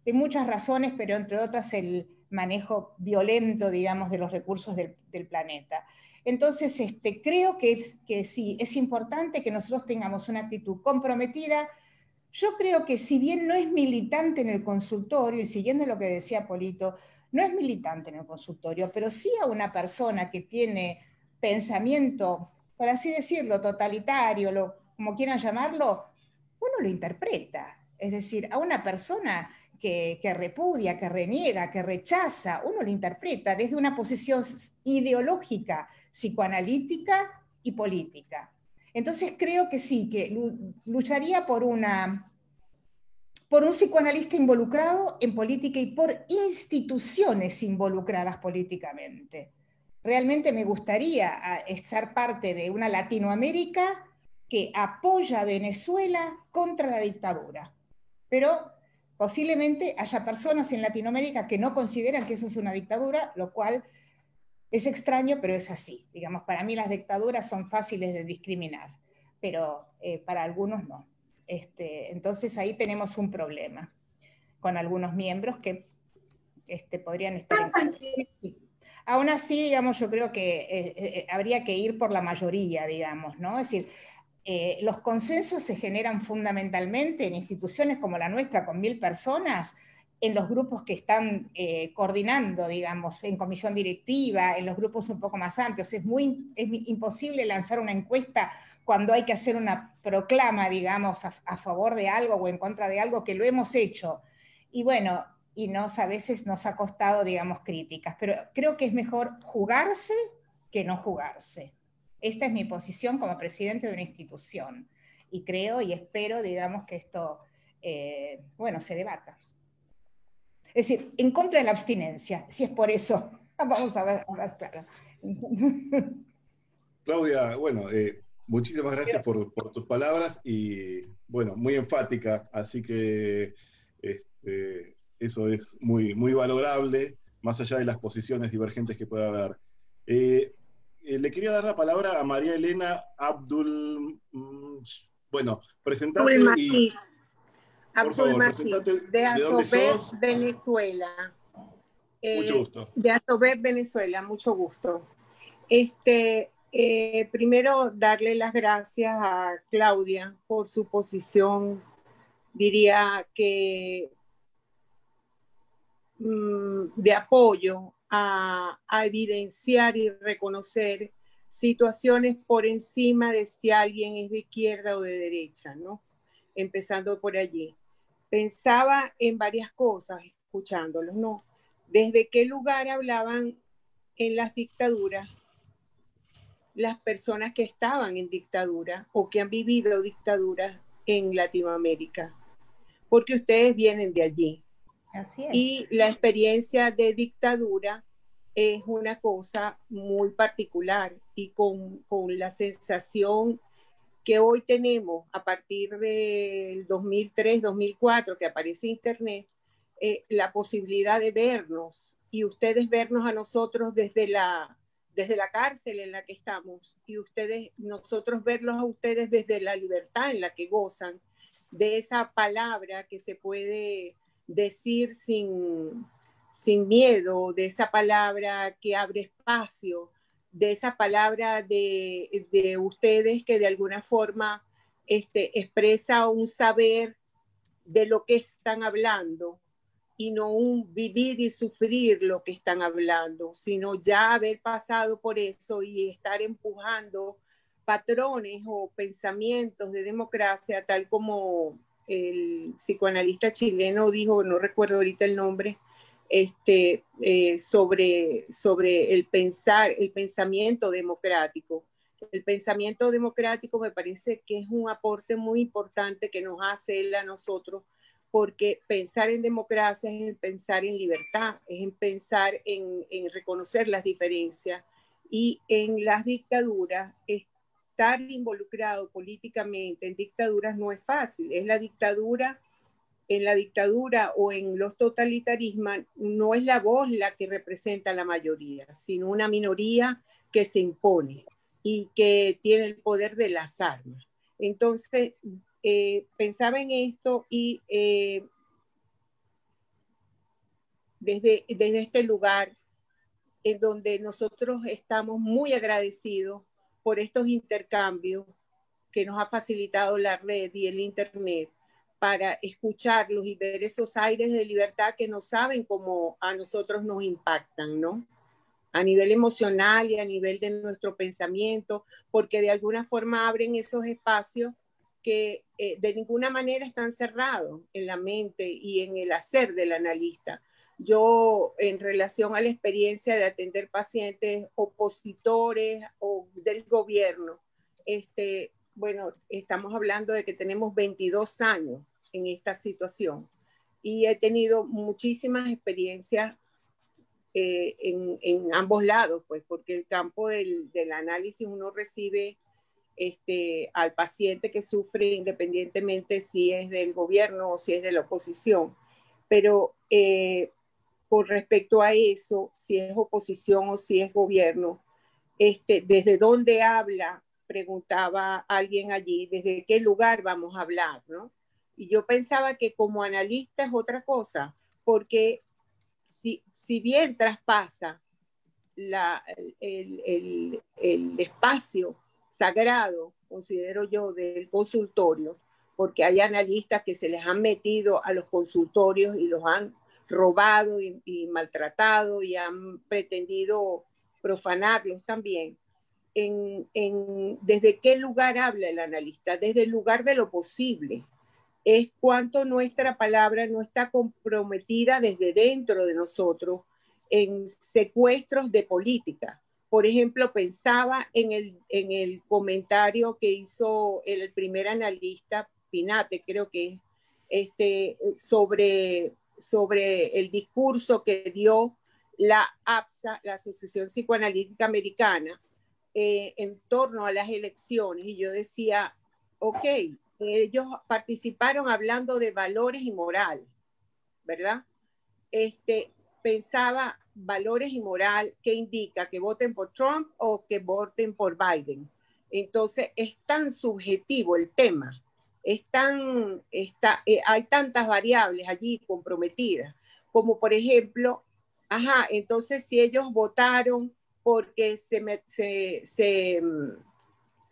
de muchas razones, pero entre otras el manejo violento, digamos, de los recursos del planeta. Entonces, creo que sí, es importante que nosotros tengamos una actitud comprometida. Yo creo que si bien no es militante en el consultorio, y siguiendo lo que decía Polito, no es militante en el consultorio, pero sí a una persona que tiene pensamiento, por así decirlo, totalitario, como quieran llamarlo, uno lo interpreta. Es decir, a una persona que repudia, que reniega, que rechaza, uno lo interpreta desde una posición ideológica, psicoanalítica y política. Entonces creo que sí, que lucharía por un psicoanalista involucrado en política y por instituciones involucradas políticamente. Realmente me gustaría ser parte de una Latinoamérica que apoya a Venezuela contra la dictadura. Pero posiblemente haya personas en Latinoamérica que no consideran que eso es una dictadura, lo cual es extraño, pero es así. Digamos, para mí las dictaduras son fáciles de discriminar, pero para algunos no. Entonces ahí tenemos un problema con algunos miembros que podrían estar en contra. Aún así, digamos, yo creo que habría que ir por la mayoría, digamos, ¿no? Es decir, los consensos se generan fundamentalmente en instituciones como la nuestra, con 1000 personas, en los grupos que están coordinando, digamos, en comisión directiva, en los grupos un poco más amplios. Es imposible lanzar una encuesta cuando hay que hacer una proclama, digamos, a favor de algo o en contra de algo, que lo hemos hecho. Y bueno, a veces nos ha costado, digamos, críticas, pero creo que es mejor jugarse que no jugarse. Esta es mi posición como presidente de una institución. Y creo y espero, digamos, que esto, se debata. Es decir, en contra de la abstinencia, si es por eso. Vamos a ver claro. Claudia, bueno, muchísimas gracias por tus palabras y, bueno, muy enfática, así que eso es muy, muy valorable, más allá de las posiciones divergentes que pueda haber. Le quería dar la palabra a María Elena Abdul... Bueno, presentate y... Por favor, presentate de dónde sos. Venezuela. Mucho gusto. De Azobet, Venezuela, mucho gusto. Primero, darle las gracias a Claudia por su posición, diría que de apoyo a evidenciar y reconocer situaciones por encima de si alguien es de izquierda o de derecha, ¿no? Empezando por allí. Pensaba en varias cosas escuchándolos, ¿no? ¿Desde qué lugar hablaban en las dictaduras las personas que estaban en dictadura o que han vivido dictaduras en Latinoamérica? Porque ustedes vienen de allí. Así es. Y la experiencia de dictadura es una cosa muy particular y con la sensación que hoy tenemos a partir del 2003, 2004, que aparece Internet, la posibilidad de vernos y ustedes vernos a nosotros desde la cárcel en la que estamos y nosotros verlos a ustedes desde la libertad en la que gozan, de esa palabra que se puede decir sin miedo, de esa palabra que abre espacio, de esa palabra de ustedes que de alguna forma expresa un saber de lo que están hablando y no un vivir y sufrir lo que están hablando, sino ya haber pasado por eso y estar empujando patrones o pensamientos de democracia, tal como el psicoanalista chileno dijo, no recuerdo ahorita el nombre, sobre el pensamiento democrático. El pensamiento democrático me parece que es un aporte muy importante que nos hace él a nosotros, porque pensar en democracia es pensar en libertad, es en pensar en reconocer las diferencias, y en las dictaduras estar involucrado políticamente en dictaduras no es fácil. Es la dictadura. En la dictadura o en los totalitarismos no es la voz la que representa a la mayoría, sino una minoría que se impone y que tiene el poder de las armas. Entonces, pensaba en esto y desde este lugar en donde nosotros estamos muy agradecidos por estos intercambios que nos ha facilitado la red y el Internet, para escucharlos y ver esos aires de libertad que no saben cómo a nosotros nos impactan, ¿no? A nivel emocional y a nivel de nuestro pensamiento, porque de alguna forma abren esos espacios que de ninguna manera están cerrados en la mente y en el hacer del analista. Yo, en relación a la experiencia de atender pacientes opositores o del gobierno, bueno, estamos hablando de que tenemos 22 años en esta situación y he tenido muchísimas experiencias en ambos lados, pues, porque el campo del análisis uno recibe al paciente que sufre independientemente si es del gobierno o si es de la oposición. Pero con respecto a eso, si es oposición o si es gobierno, ¿desde dónde habla? Preguntaba alguien allí, ¿desde qué lugar vamos a hablar, no? Y yo pensaba que como analista es otra cosa, porque si bien traspasa el espacio sagrado, considero yo, del consultorio, porque hay analistas que se les han metido a los consultorios y los han robado y maltratado y han pretendido profanarlos también. ¿Desde qué lugar habla el analista? Desde el lugar de lo posible. Es cuánto nuestra palabra no está comprometida desde dentro de nosotros en secuestros de política. Por ejemplo, pensaba en el comentario que hizo el primer analista, Pinate, creo que es, sobre el discurso que dio la APSA, la Asociación Psicoanalítica Americana, en torno a las elecciones. Y yo decía, ok, ellos participaron hablando de valores y moral, ¿verdad? Pensaba valores y moral, ¿qué indica? ¿Que voten por Trump o que voten por Biden? Entonces, es tan subjetivo el tema, hay tantas variables allí comprometidas, como por ejemplo, entonces si ellos votaron porque se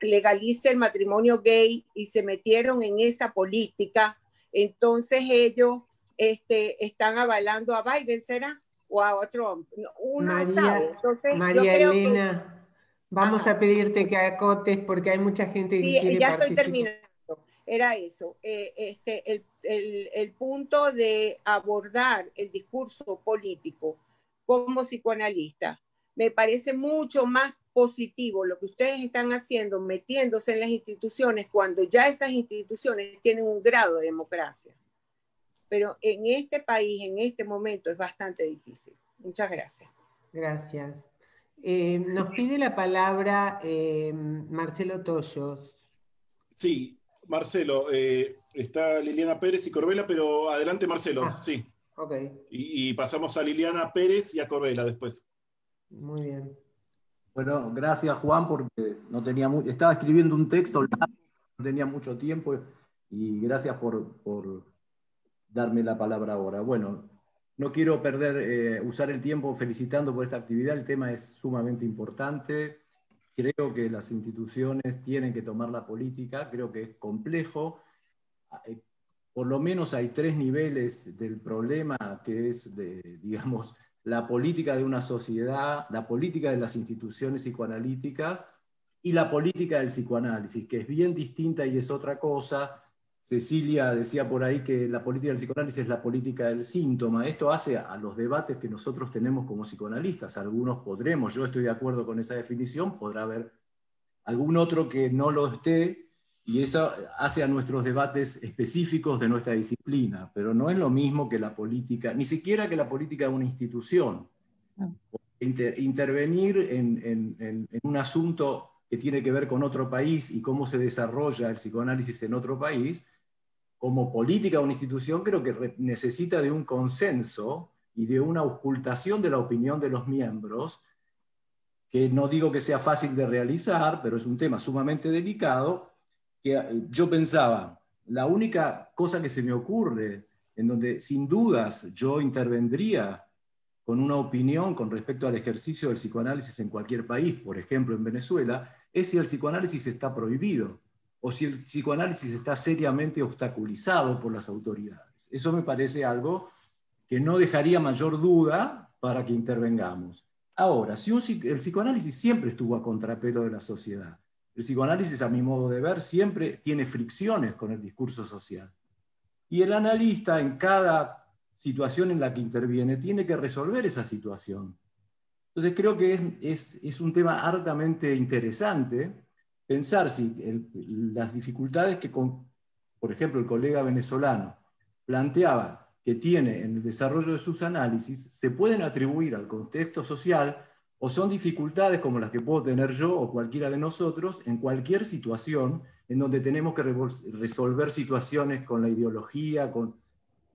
legalice el matrimonio gay y se metieron en esa política, entonces ellos están avalando a Biden, ¿será? O a Trump. Uno no sabe. Entonces, María yo creo Elena, vamos a pedirte que acotes porque hay mucha gente que quiere ya participar. Estoy terminando. Era eso. El punto de abordar el discurso político como psicoanalista me parece mucho más positivo lo que ustedes están haciendo, metiéndose en las instituciones cuando ya esas instituciones tienen un grado de democracia. Pero en este país, en este momento, es bastante difícil. Muchas gracias. Gracias. Nos pide la palabra Marcelo Toyos. Sí, Marcelo, está Liliana Pérez y Corbella, pero adelante Marcelo, sí. Okay. Y pasamos a Liliana Pérez y a Corbella después. Muy bien. Bueno, gracias Juan, porque no tenía estaba escribiendo un texto largo, no tenía mucho tiempo, y gracias por darme la palabra ahora. Bueno, no quiero usar el tiempo felicitando por esta actividad, el tema es sumamente importante. Creo que las instituciones tienen que tomar la política, creo que es complejo. Por lo menos hay 3 niveles del problema, que es, digamos, la política de una sociedad, la política de las instituciones psicoanalíticas y la política del psicoanálisis, que es bien distinta y es otra cosa. Cecilia decía por ahí que la política del psicoanálisis es la política del síntoma. Esto hace a los debates que nosotros tenemos como psicoanalistas. Algunos podremos, yo estoy de acuerdo con esa definición, podrá haber algún otro que no lo esté, y eso hace a nuestros debates específicos de nuestra disciplina, pero no es lo mismo que la política, ni siquiera que la política de una institución. Intervenir en un asunto que tiene que ver con otro país y cómo se desarrolla el psicoanálisis en otro país, como política de una institución, creo que necesita de un consenso y de una auscultación de la opinión de los miembros, que no digo que sea fácil de realizar, pero es un tema sumamente delicado, que yo pensaba, la única cosa que se me ocurre, en donde sin dudas yo intervendría con una opinión con respecto al ejercicio del psicoanálisis en cualquier país, por ejemplo en Venezuela, es si el psicoanálisis está prohibido, o si el psicoanálisis está seriamente obstaculizado por las autoridades. Eso me parece algo que no dejaría mayor duda para que intervengamos. Ahora, si el psicoanálisis siempre estuvo a contrapelo de la sociedad, el psicoanálisis, a mi modo de ver, siempre tiene fricciones con el discurso social. Y el analista, en cada situación en la que interviene, tiene que resolver esa situación. Entonces creo que es un tema hartamente interesante pensar si las dificultades que, por ejemplo, el colega venezolano planteaba que tiene en el desarrollo de sus análisis, se pueden atribuir al contexto social, o son dificultades como las que puedo tener yo o cualquiera de nosotros en cualquier situación en donde tenemos que resolver situaciones con la ideología,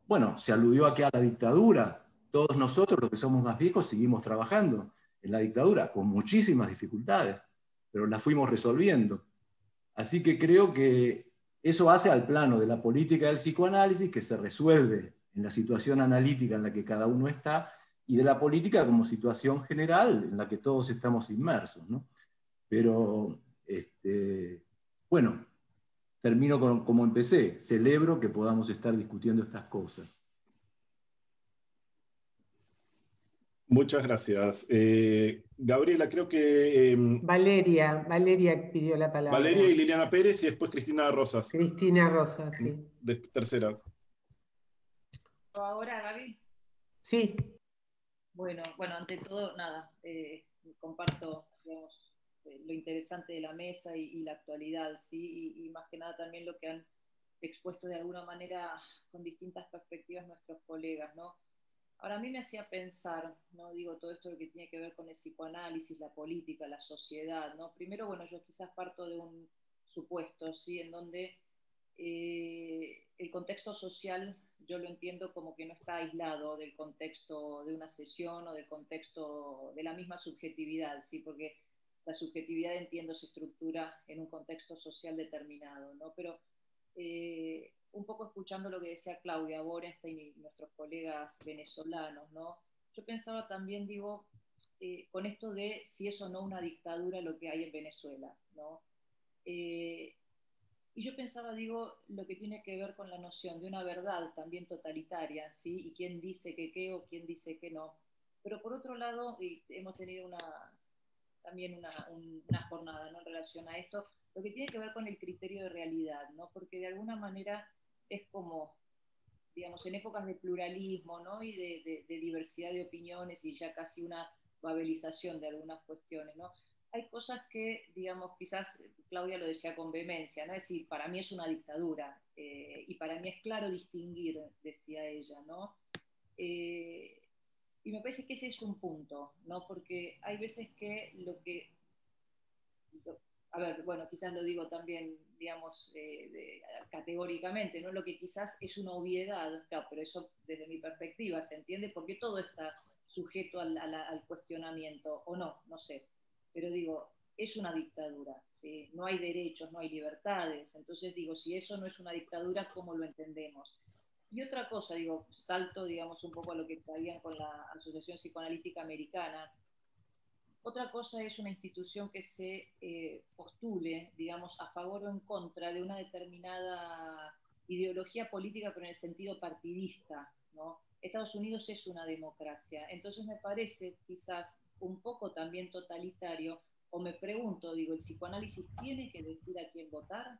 bueno, se aludió aquí a la dictadura. Todos nosotros, los que somos más viejos, seguimos trabajando en la dictadura con muchísimas dificultades, pero las fuimos resolviendo. Así que creo que eso hace al plano de la política del psicoanálisis, que se resuelve en la situación analítica en la que cada uno está, y de la política como situación general en la que todos estamos inmersos, ¿no? Pero, bueno, termino como empecé. Celebro que podamos estar discutiendo estas cosas. Muchas gracias. Gabriela, creo que... Valeria pidió la palabra. Valeria y Liliana Pérez y después Cristina Rosas. Cristina Rosas, sí. De tercera. ¿Ahora, Gaby? Sí. Bueno, ante todo, nada, comparto, digamos, lo interesante de la mesa y la actualidad, ¿sí? Y más que nada también lo que han expuesto de alguna manera con distintas perspectivas nuestros colegas, ¿no? Ahora, a mí me hacía pensar, ¿no? Digo, todo esto que tiene que ver con el psicoanálisis, la política, la sociedad, ¿no? Primero, bueno, yo quizás parto de un supuesto, ¿sí? En donde el contexto social yo lo entiendo como que no está aislado del contexto de una sesión o del contexto de la misma subjetividad, ¿sí? Porque la subjetividad, entiendo, se estructura en un contexto social determinado, ¿no? Pero un poco escuchando lo que decía Claudia Borenstein y nuestros colegas venezolanos, ¿no? Yo pensaba también, digo, con esto de si es o no una dictadura lo que hay en Venezuela, ¿no? Y yo pensaba, digo, lo que tiene que ver con la noción de una verdad también totalitaria, ¿sí? Y quién dice que qué o quién dice que no. Pero por otro lado, y hemos tenido también una jornada, ¿no? En relación a esto, lo que tiene que ver con el criterio de realidad, ¿no? Porque de alguna manera es como, digamos, en épocas de pluralismo, ¿no? Y de diversidad de opiniones y ya casi una babelización de algunas cuestiones, ¿no? Hay cosas que, digamos, quizás Claudia lo decía con vehemencia, ¿no? Es decir, para mí es una dictadura y para mí es claro distinguir, decía ella, ¿no? Y me parece que ese es un punto, ¿no? Porque hay veces que a ver, bueno, quizás lo digo también, digamos, categóricamente, ¿no? Lo que quizás es una obviedad, claro, pero eso desde mi perspectiva se entiende porque todo está sujeto al cuestionamiento, o no sé. Pero digo, es una dictadura, ¿sí? No hay derechos, no hay libertades. Entonces digo, si eso no es una dictadura, ¿cómo lo entendemos? Y otra cosa, digo, salto, digamos, un poco a lo que traían con la Asociación Psicoanalítica Americana. Otra cosa es una institución que se postule, digamos, a favor o en contra de una determinada ideología política, pero en el sentido partidista, ¿no? Estados Unidos es una democracia. Entonces me parece quizás un poco también totalitario, o me pregunto, digo, ¿el psicoanálisis tiene que decir a quién votar?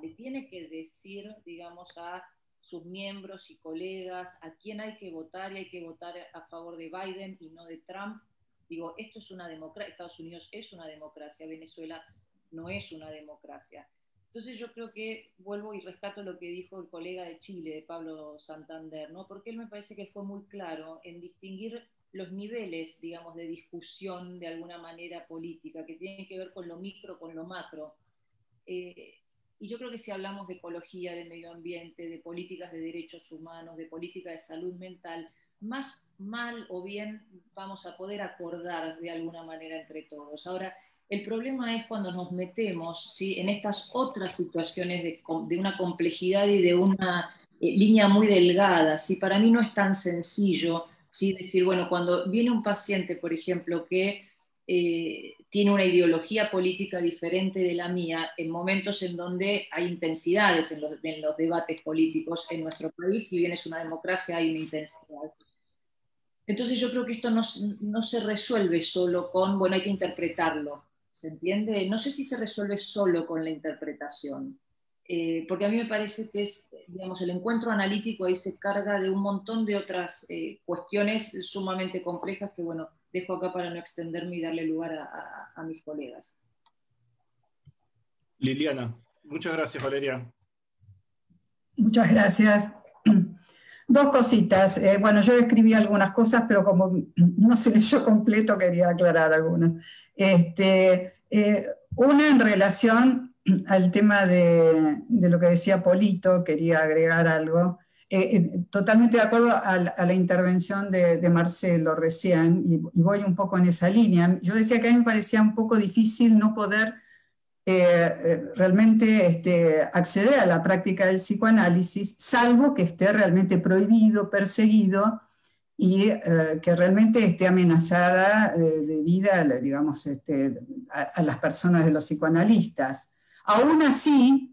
¿Le tiene que decir, digamos, a sus miembros y colegas a quién hay que votar y hay que votar a favor de Biden y no de Trump? Digo, esto es una democracia, Estados Unidos es una democracia, Venezuela no es una democracia. Entonces yo creo que vuelvo y rescato lo que dijo el colega de Chile, Pablo Santander, ¿no? Porque él me parece que fue muy claro en distinguir los niveles, digamos, de discusión de alguna manera política, que tienen que ver con lo micro, con lo macro. Y yo creo que si hablamos de ecología, de medio ambiente, de políticas de derechos humanos, de política de salud mental, más mal o bien vamos a poder acordar de alguna manera entre todos. Ahora, el problema es cuando nos metemos, ¿sí?, en estas otras situaciones de una complejidad y de una línea muy delgada, ¿sí? Para mí no es tan sencillo, ¿sí?, decir, bueno, cuando viene un paciente, por ejemplo, que tiene una ideología política diferente de la mía, en momentos en donde hay intensidades en los debates políticos en nuestro país, si bien es una democracia, hay una intensidad. Entonces yo creo que esto no se resuelve solo con, bueno, hay que interpretarlo, ¿se entiende? No sé si se resuelve solo con la interpretación, porque a mí me parece que es, digamos, el encuentro analítico ahí se carga de un montón de otras cuestiones sumamente complejas que, bueno, dejo acá para no extenderme y darle lugar a mis colegas. Liliana, muchas gracias, Valeria. Muchas gracias. Dos cositas. Bueno, yo escribí algunas cosas, pero como no se leyó completo, quería aclarar algunas. Una en relación al tema de lo que decía Polito, quería agregar algo. Totalmente de acuerdo a la intervención de Marcelo recién, y voy un poco en esa línea. Yo decía que a mí me parecía un poco difícil no poder realmente acceder a la práctica del psicoanálisis, salvo que esté realmente prohibido, perseguido, y que realmente esté amenazada de vida, digamos, a las personas de los psicoanalistas. Aún así,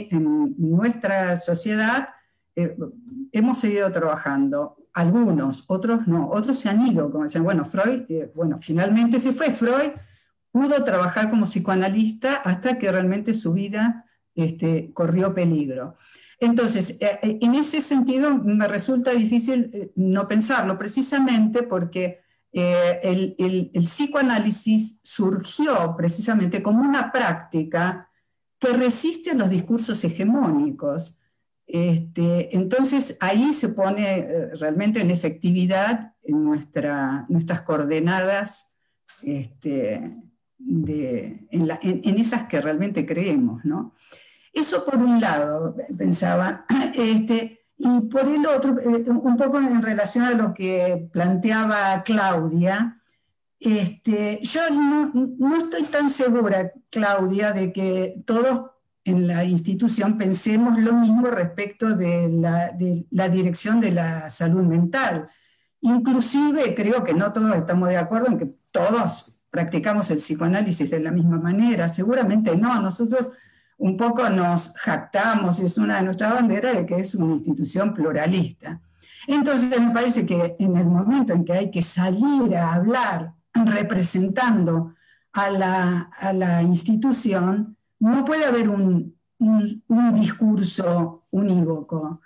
en nuestra sociedad hemos seguido trabajando. Algunos, otros no, otros se han ido, como decían, bueno, Freud, finalmente se fue. Freud pudo trabajar como psicoanalista hasta que realmente su vida corrió peligro. Entonces, en ese sentido me resulta difícil no pensarlo, precisamente porque el psicoanálisis surgió precisamente como una práctica que resiste a los discursos hegemónicos. Entonces ahí se pone realmente en efectividad en nuestras coordenadas en esas que realmente creemos, ¿no? Eso por un lado, pensaba, y por el otro, un poco en relación a lo que planteaba Claudia, yo no estoy tan segura, Claudia, de que todos en la institución pensemos lo mismo respecto de la dirección de la salud mental. Inclusive creo que no todos estamos de acuerdo en que todos practicamos el psicoanálisis de la misma manera. Seguramente no. Nosotros un poco nos jactamos, es una de nuestras banderas, de que es una institución pluralista. Entonces me parece que en el momento en que hay que salir a hablar representando a la institución, no puede haber un discurso unívoco.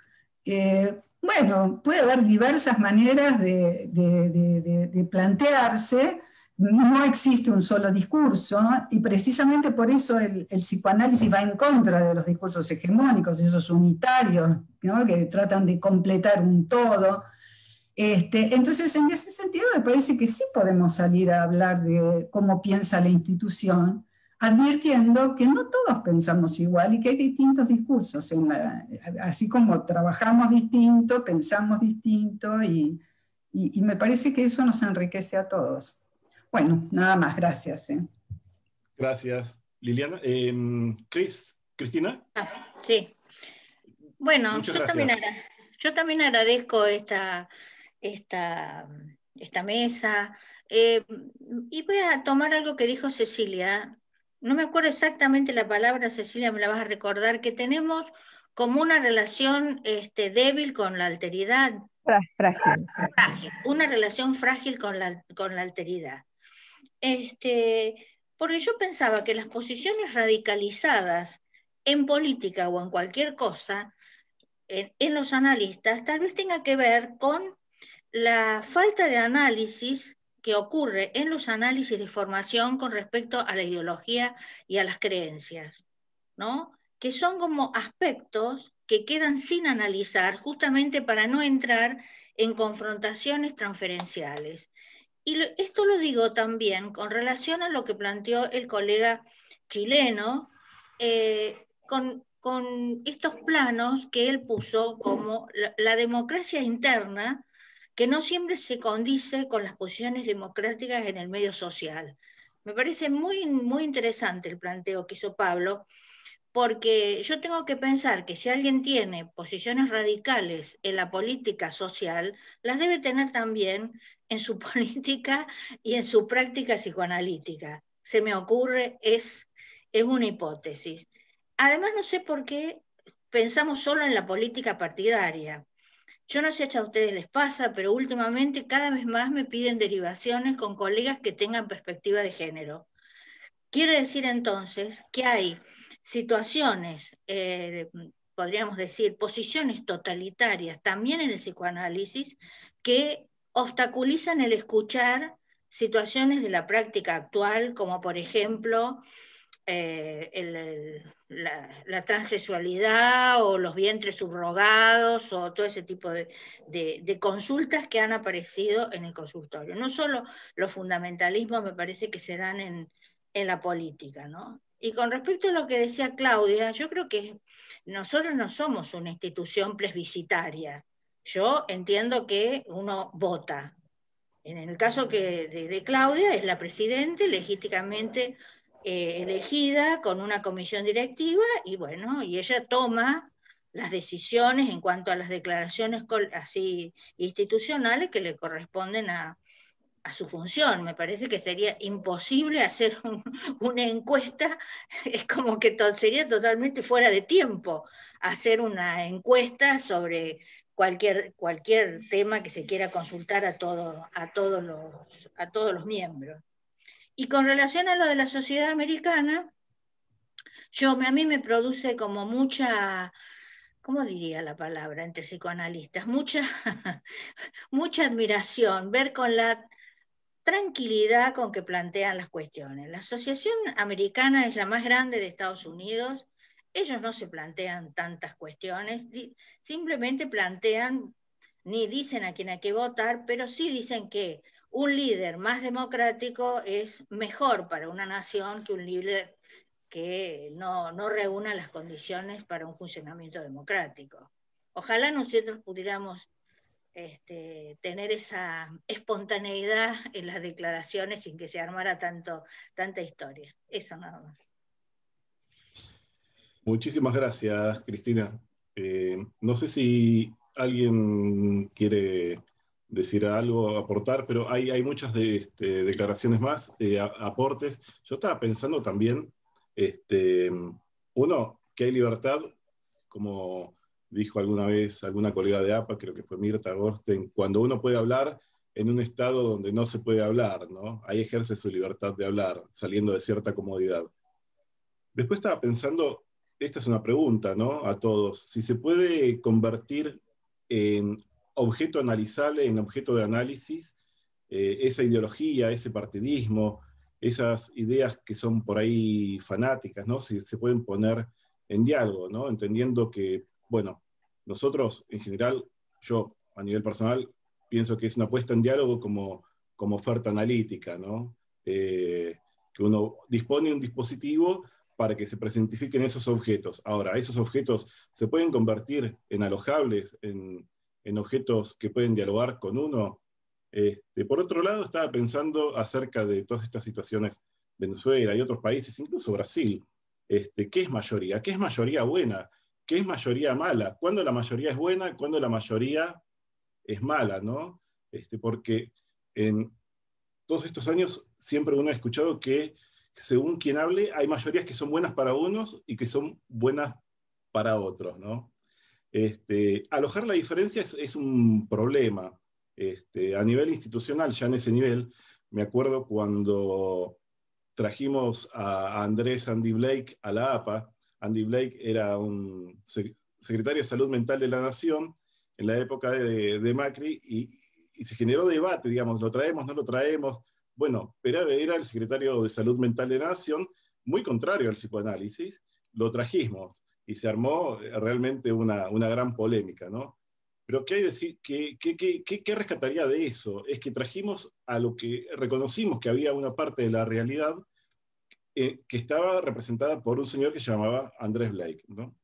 Bueno, puede haber diversas maneras de plantearse, no existe un solo discurso, y precisamente por eso el psicoanálisis va en contra de los discursos hegemónicos, esos unitarios, ¿no?, que tratan de completar un todo. Entonces, en ese sentido, me parece que sí podemos salir a hablar de cómo piensa la institución, advirtiendo que no todos pensamos igual y que hay distintos discursos, así como trabajamos distinto, pensamos distinto, y me parece que eso nos enriquece a todos. Bueno, nada más, gracias. Gracias, Liliana. ¿Cristina? Sí. Bueno, yo también agradezco esta mesa, y voy a tomar algo que dijo Cecilia. No me acuerdo exactamente la palabra, Cecilia, me la vas a recordar, que tenemos como una relación débil con la alteridad. Frágil. Una relación frágil con la alteridad. Porque yo pensaba que las posiciones radicalizadas en política o en cualquier cosa, en los analistas, tal vez tenga que ver con la falta de análisis que ocurre en los análisis de formación con respecto a la ideología y a las creencias, ¿no? Que son como aspectos que quedan sin analizar justamente para no entrar en confrontaciones transferenciales. Y esto lo digo también con relación a lo que planteó el colega chileno, con estos planos que él puso como la democracia interna, que no siempre se condice con las posiciones democráticas en el medio social. Me parece muy, muy interesante el planteo que hizo Pablo, porque yo tengo que pensar que si alguien tiene posiciones radicales en la política social, las debe tener también en su política y en su práctica psicoanalítica. Se me ocurre, es una hipótesis. Además, no sé por qué pensamos solo en la política partidaria. Yo no sé si a ustedes les pasa, pero últimamente cada vez más me piden derivaciones con colegas que tengan perspectiva de género. Quiere decir entonces que hay situaciones, podríamos decir, posiciones totalitarias también en el psicoanálisis que obstaculizan el escuchar situaciones de la práctica actual, como por ejemplo la transexualidad o los vientres subrogados o todo ese tipo de consultas que han aparecido en el consultorio. No solo los fundamentalismos me parece que se dan en la política, ¿no? Y con respecto a lo que decía Claudia, yo creo que nosotros no somos una institución plebiscitaria. Yo entiendo que uno vota. En el caso de Claudia, es la presidente legítimamente elegida con una comisión directiva, y bueno, y ella toma las decisiones en cuanto a las declaraciones así institucionales que le corresponden a a su función. Me parece que sería imposible hacer una encuesta, es como que sería totalmente fuera de tiempo hacer una encuesta sobre cualquier tema que se quiera consultar a todos los miembros. Y con relación a lo de la sociedad americana, a mí me produce como mucha, ¿cómo diría la palabra entre psicoanalistas? Mucha admiración, ver con la tranquilidad con que plantean las cuestiones. La Asociación Americana es la más grande de Estados Unidos. Ellos no se plantean tantas cuestiones, simplemente plantean, ni dicen a quién hay que votar, pero sí dicen que un líder más democrático es mejor para una nación que un líder que no reúna las condiciones para un funcionamiento democrático. Ojalá nosotros pudiéramos tener esa espontaneidad en las declaraciones sin que se armara tanta historia. Eso nada más. Muchísimas gracias, Cristina. No sé si alguien quiere decir algo, aportar, pero hay muchas declaraciones más, aportes. Yo estaba pensando también, uno, que hay libertad, como dijo alguna vez alguna colega de APA, creo que fue Mirta Gorsten, cuando uno puede hablar en un estado donde no se puede hablar, ¿no? Ahí ejerce su libertad de hablar, saliendo de cierta comodidad. Después estaba pensando, esta es una pregunta, ¿no? A todos, si se puede convertir en objeto analizable, en objeto de análisis, esa ideología, ese partidismo, esas ideas que son por ahí fanáticas, ¿no? Si se pueden poner en diálogo, ¿no? Entendiendo que, bueno, nosotros en general, yo a nivel personal, pienso que es una puesta en diálogo como oferta analítica, ¿no? Que uno dispone un dispositivo para que se presentifiquen esos objetos. Ahora, esos objetos se pueden convertir en alojables, en objetos que pueden dialogar con uno. Por otro lado, estaba pensando acerca de todas estas situaciones, Venezuela y otros países, incluso Brasil. ¿Qué es mayoría? ¿Qué es mayoría buena? ¿Qué es mayoría mala? ¿Cuándo la mayoría es buena? ¿Cuándo la mayoría es mala? ¿No? Porque en todos estos años siempre uno ha escuchado que según quien hable, hay mayorías que son buenas para unos y que son buenas para otros, ¿no? Alojar la diferencia es un problema. A nivel institucional, ya en ese nivel, me acuerdo cuando trajimos a Andrés Andy Blake a la APA. Andy Blake era un secretario de Salud Mental de la Nación en la época de Macri y se generó debate, digamos, ¿lo traemos, no lo traemos? Bueno, pero era el secretario de Salud Mental de la Nación, muy contrario al psicoanálisis, lo trajimos y se armó realmente una gran polémica, ¿no? Pero ¿qué hay decir? ¿Qué rescataría de eso? Es que trajimos a lo que reconocimos que había una parte de la realidad que estaba representada por un señor que se llamaba Andrés Blake, ¿no?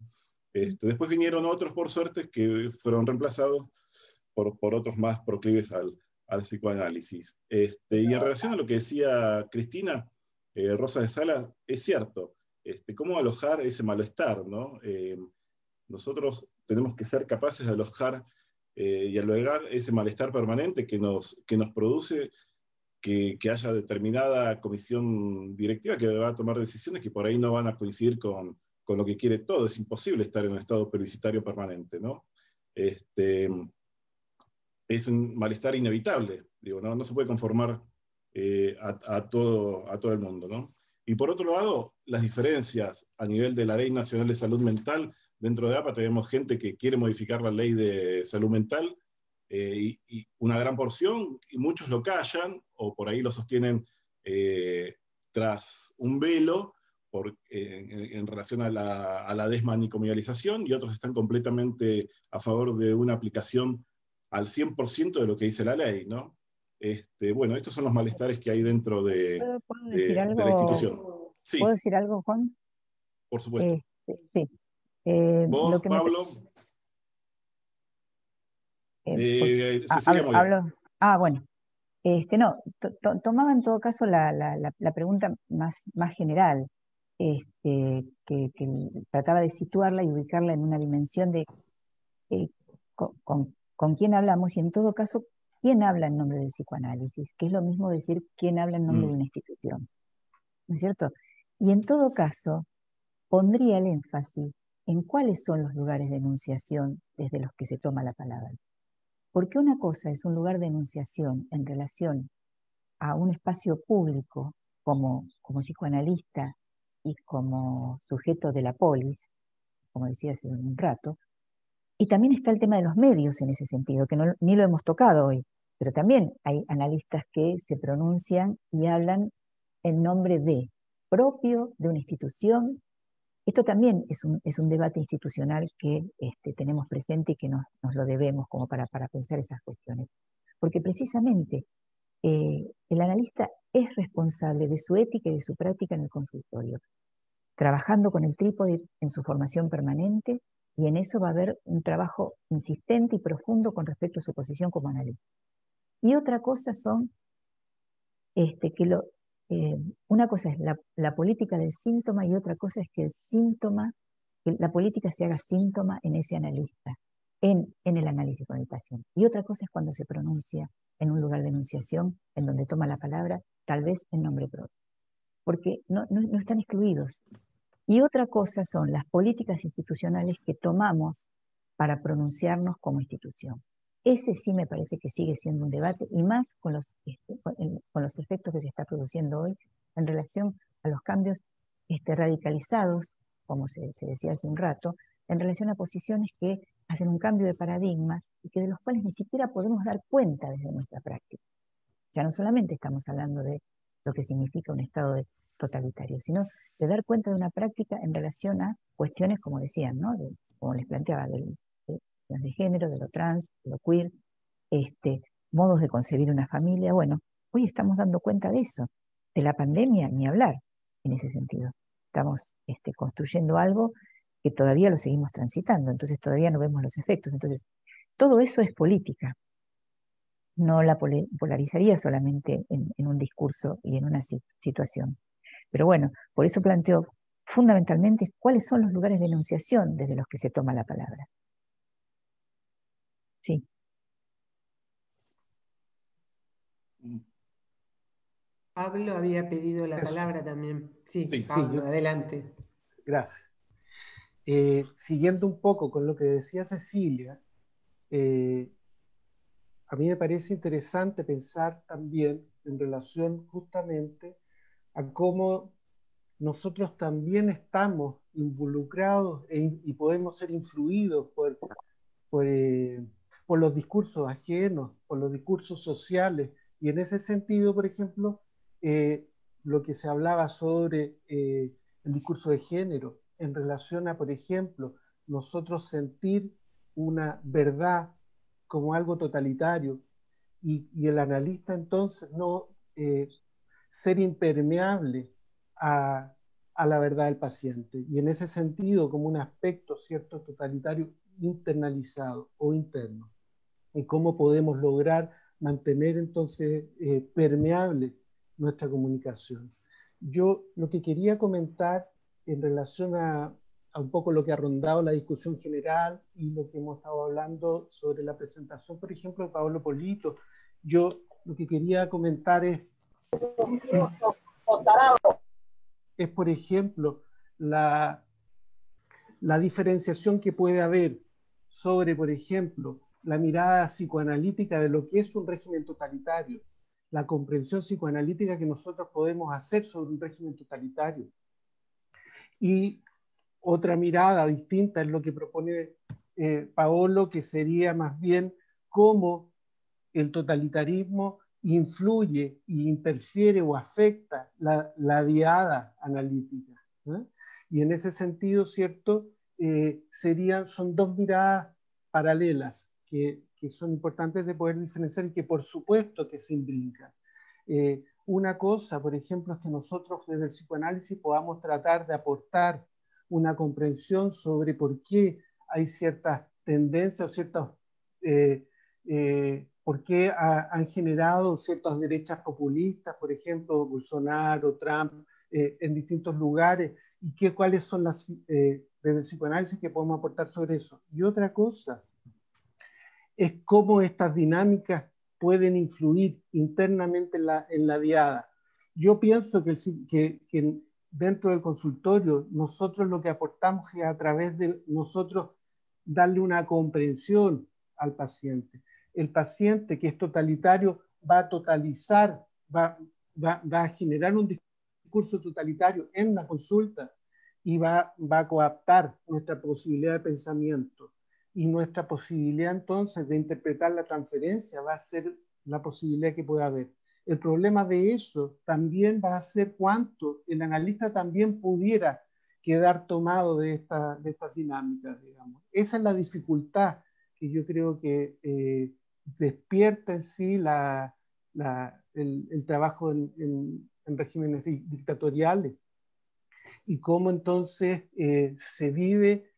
Después vinieron otros, por suerte, que fueron reemplazados por otros más proclives al psicoanálisis. Y en relación a lo que decía Cristina, Rosa de Sala, es cierto, cómo alojar ese malestar, ¿no? Nosotros tenemos que ser capaces de alojar y albergar ese malestar permanente que nos produce que haya determinada comisión directiva que va a tomar decisiones que por ahí no van a coincidir con lo que quiere todo. Es imposible estar en un estado plebiscitario permanente, ¿no? Es un malestar inevitable, digo, no se puede conformar a todo el mundo, ¿no? Y por otro lado, las diferencias a nivel de la Ley Nacional de Salud Mental, dentro de APA tenemos gente que quiere modificar la ley de salud mental, y una gran porción, y muchos lo callan, o por ahí lo sostienen tras un velo, en relación a la desmanicomialización, y otros están completamente a favor de una aplicación al 100% de lo que dice la ley, ¿no? Bueno, estos son los malestares que hay dentro de la institución. Sí. ¿Puedo decir algo, Juan? Por supuesto. Sí. ¿Vos, lo que Pablo? Cecilia hablo. Bueno. No, tomaba en todo caso la pregunta más general, que trataba de situarla y ubicarla en una dimensión de con quién hablamos, y en todo caso quién habla en nombre del psicoanálisis, que es lo mismo decir quién habla en nombre de una institución, ¿no es cierto? Y en todo caso, pondría el énfasis en cuáles son los lugares de enunciación desde los que se toma la palabra. Porque una cosa es un lugar de enunciación en relación a un espacio público como psicoanalista y como sujeto de la polis, como decía hace un rato, y también está el tema de los medios en ese sentido, que ni lo hemos tocado hoy, pero también hay analistas que se pronuncian y hablan en nombre propio de una institución. Esto también es un debate institucional que tenemos presente y que nos lo debemos como para pensar esas cuestiones. Porque precisamente el analista es responsable de su ética y de su práctica en el consultorio, trabajando con el trípode en su formación permanente, y en eso va a haber un trabajo insistente y profundo con respecto a su posición como analista. Y otra cosa son, una cosa es la política del síntoma y otra cosa es que la política se haga síntoma en ese analista, en el análisis con el paciente. Y otra cosa es cuando se pronuncia en un lugar de enunciación, en donde toma la palabra, tal vez en nombre propio, porque no están excluidos. Y otra cosa son las políticas institucionales que tomamos para pronunciarnos como institución. Ese sí me parece que sigue siendo un debate, y más con los efectos que se está produciendo hoy en relación a los cambios radicalizados, como se decía hace un rato, en relación a posiciones que hacen un cambio de paradigmas y que de los cuales ni siquiera podemos dar cuenta desde nuestra práctica. Ya no solamente estamos hablando de lo que significa un estado totalitario, sino de dar cuenta de una práctica en relación a cuestiones, como decían, ¿no? Como les planteaba, de género, de lo trans, de lo queer, modos de concebir una familia. Bueno, hoy estamos dando cuenta de eso. De la pandemia, ni hablar en ese sentido. Estamos construyendo algo que todavía lo seguimos transitando, entonces todavía no vemos los efectos. Entonces, todo eso es política. No la polarizaría solamente en un discurso y en una situación. Pero bueno, por eso planteo fundamentalmente cuáles son los lugares de enunciación desde los que se toma la palabra. Sí. Pablo había pedido la palabra también. Sí, Pablo, adelante. Gracias. Siguiendo un poco con lo que decía Cecilia, a mí me parece interesante pensar también en relación justamente a cómo nosotros también estamos involucrados y podemos ser influidos por los discursos ajenos, por los discursos sociales. Y en ese sentido, por ejemplo, lo que se hablaba sobre el discurso de género en relación a, por ejemplo, nosotros sentir una verdad como algo totalitario y el analista entonces no ser impermeable a la verdad del paciente, y en ese sentido como un aspecto cierto totalitario internalizado o interno, y cómo podemos lograr mantener entonces permeable nuestra comunicación. Yo lo que quería comentar en relación a un poco lo que ha rondado la discusión general y lo que hemos estado hablando sobre la presentación, por ejemplo, de Paolo Polito, yo lo que quería comentar es por ejemplo, la diferenciación que puede haber sobre, por ejemplo, la mirada psicoanalítica de lo que es un régimen totalitario, la comprensión psicoanalítica que nosotros podemos hacer sobre un régimen totalitario. Y otra mirada distinta es lo que propone Paolo, que sería más bien cómo el totalitarismo influye e interfiere o afecta la diada analítica, ¿eh? Y en ese sentido, ¿cierto? Son dos miradas paralelas que son importantes de poder diferenciar y que por supuesto que se imbrican. Una cosa, por ejemplo, es que nosotros desde el psicoanálisis podamos tratar de aportar una comprensión sobre por qué hay ciertas tendencias o ciertas por qué han generado ciertas derechas populistas, por ejemplo, Bolsonaro, Trump, en distintos lugares, y cuáles son las, desde el psicoanálisis, que podemos aportar sobre eso. Y otra cosa es cómo estas dinámicas pueden influir internamente en la diada. Yo pienso que dentro del consultorio nosotros lo que aportamos es a través de nosotros darle una comprensión al paciente. El paciente que es totalitario va a totalizar, va a generar un discurso totalitario en la consulta y va a coaptar nuestra posibilidad de pensamiento. Y nuestra posibilidad entonces de interpretar la transferencia va a ser la posibilidad que pueda haber. El problema de eso también va a ser cuánto el analista también pudiera quedar tomado de estas dinámicas, digamos. Esa es la dificultad que yo creo que despierta en sí el trabajo en regímenes dictatoriales y cómo entonces se vive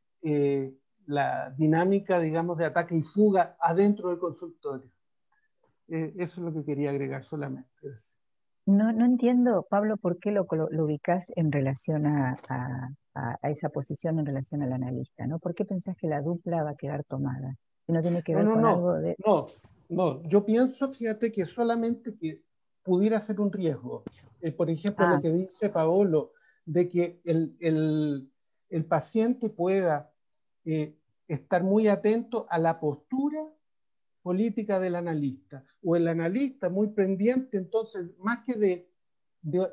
la dinámica, digamos, de ataque y fuga adentro del consultorio. Eso es lo que quería agregar solamente. Gracias. No entiendo, Pablo, por qué lo ubicás en relación a esa posición en relación al analista, ¿no? ¿Por qué pensás que la dupla va a quedar tomada? ¿Y no tiene que ver con algo de...? No, yo pienso, fíjate, que solamente que pudiera ser un riesgo. Por ejemplo, lo que dice Paolo, de que el paciente pueda estar muy atento a la postura política del analista, o el analista muy pendiente, entonces, más que de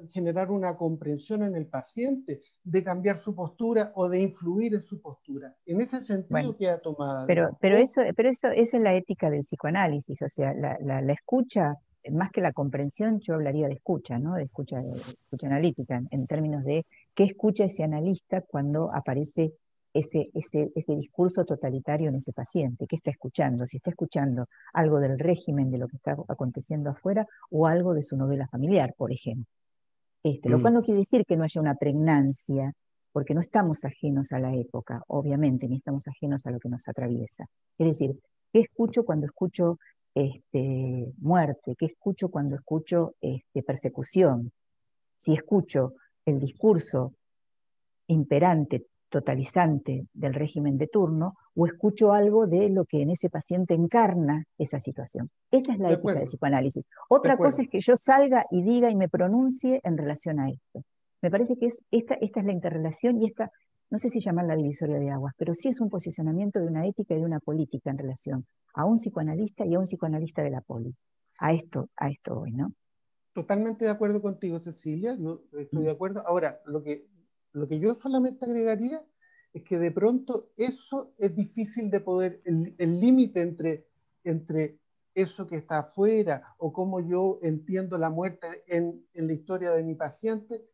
generar una comprensión en el paciente, de cambiar su postura o de influir en su postura. En ese sentido queda tomada. Pero esa es la ética del psicoanálisis, o sea, la escucha, más que la comprensión, yo hablaría de escucha, ¿no? De escucha analítica, en términos de qué escucha ese analista cuando aparece ese discurso totalitario en ese paciente. ¿Qué está escuchando? Si está escuchando algo del régimen, de lo que está aconteciendo afuera, o algo de su novela familiar, por ejemplo. Lo cual no quiere decir que no haya una pregnancia, porque no estamos ajenos a la época, obviamente, ni estamos ajenos a lo que nos atraviesa. Es decir, ¿qué escucho cuando escucho muerte? ¿Qué escucho cuando escucho persecución? Si escucho el discurso imperante, totalizante del régimen de turno, o escucho algo de lo que en ese paciente encarna esa situación. Esa es la ética del psicoanálisis. Otra cosa es que yo salga y diga y me pronuncie en relación a esto. Me parece que esta es la interrelación y esta, no sé si llamarla divisoria de aguas, pero sí es un posicionamiento de una ética y de una política en relación a un psicoanalista y a un psicoanalista de la polis. A esto voy, ¿no? Totalmente de acuerdo contigo, Cecilia, yo estoy de acuerdo. Ahora, lo que yo solamente agregaría es que de pronto eso es difícil de poder, el límite entre eso que está afuera o cómo yo entiendo la muerte en la historia de mi paciente,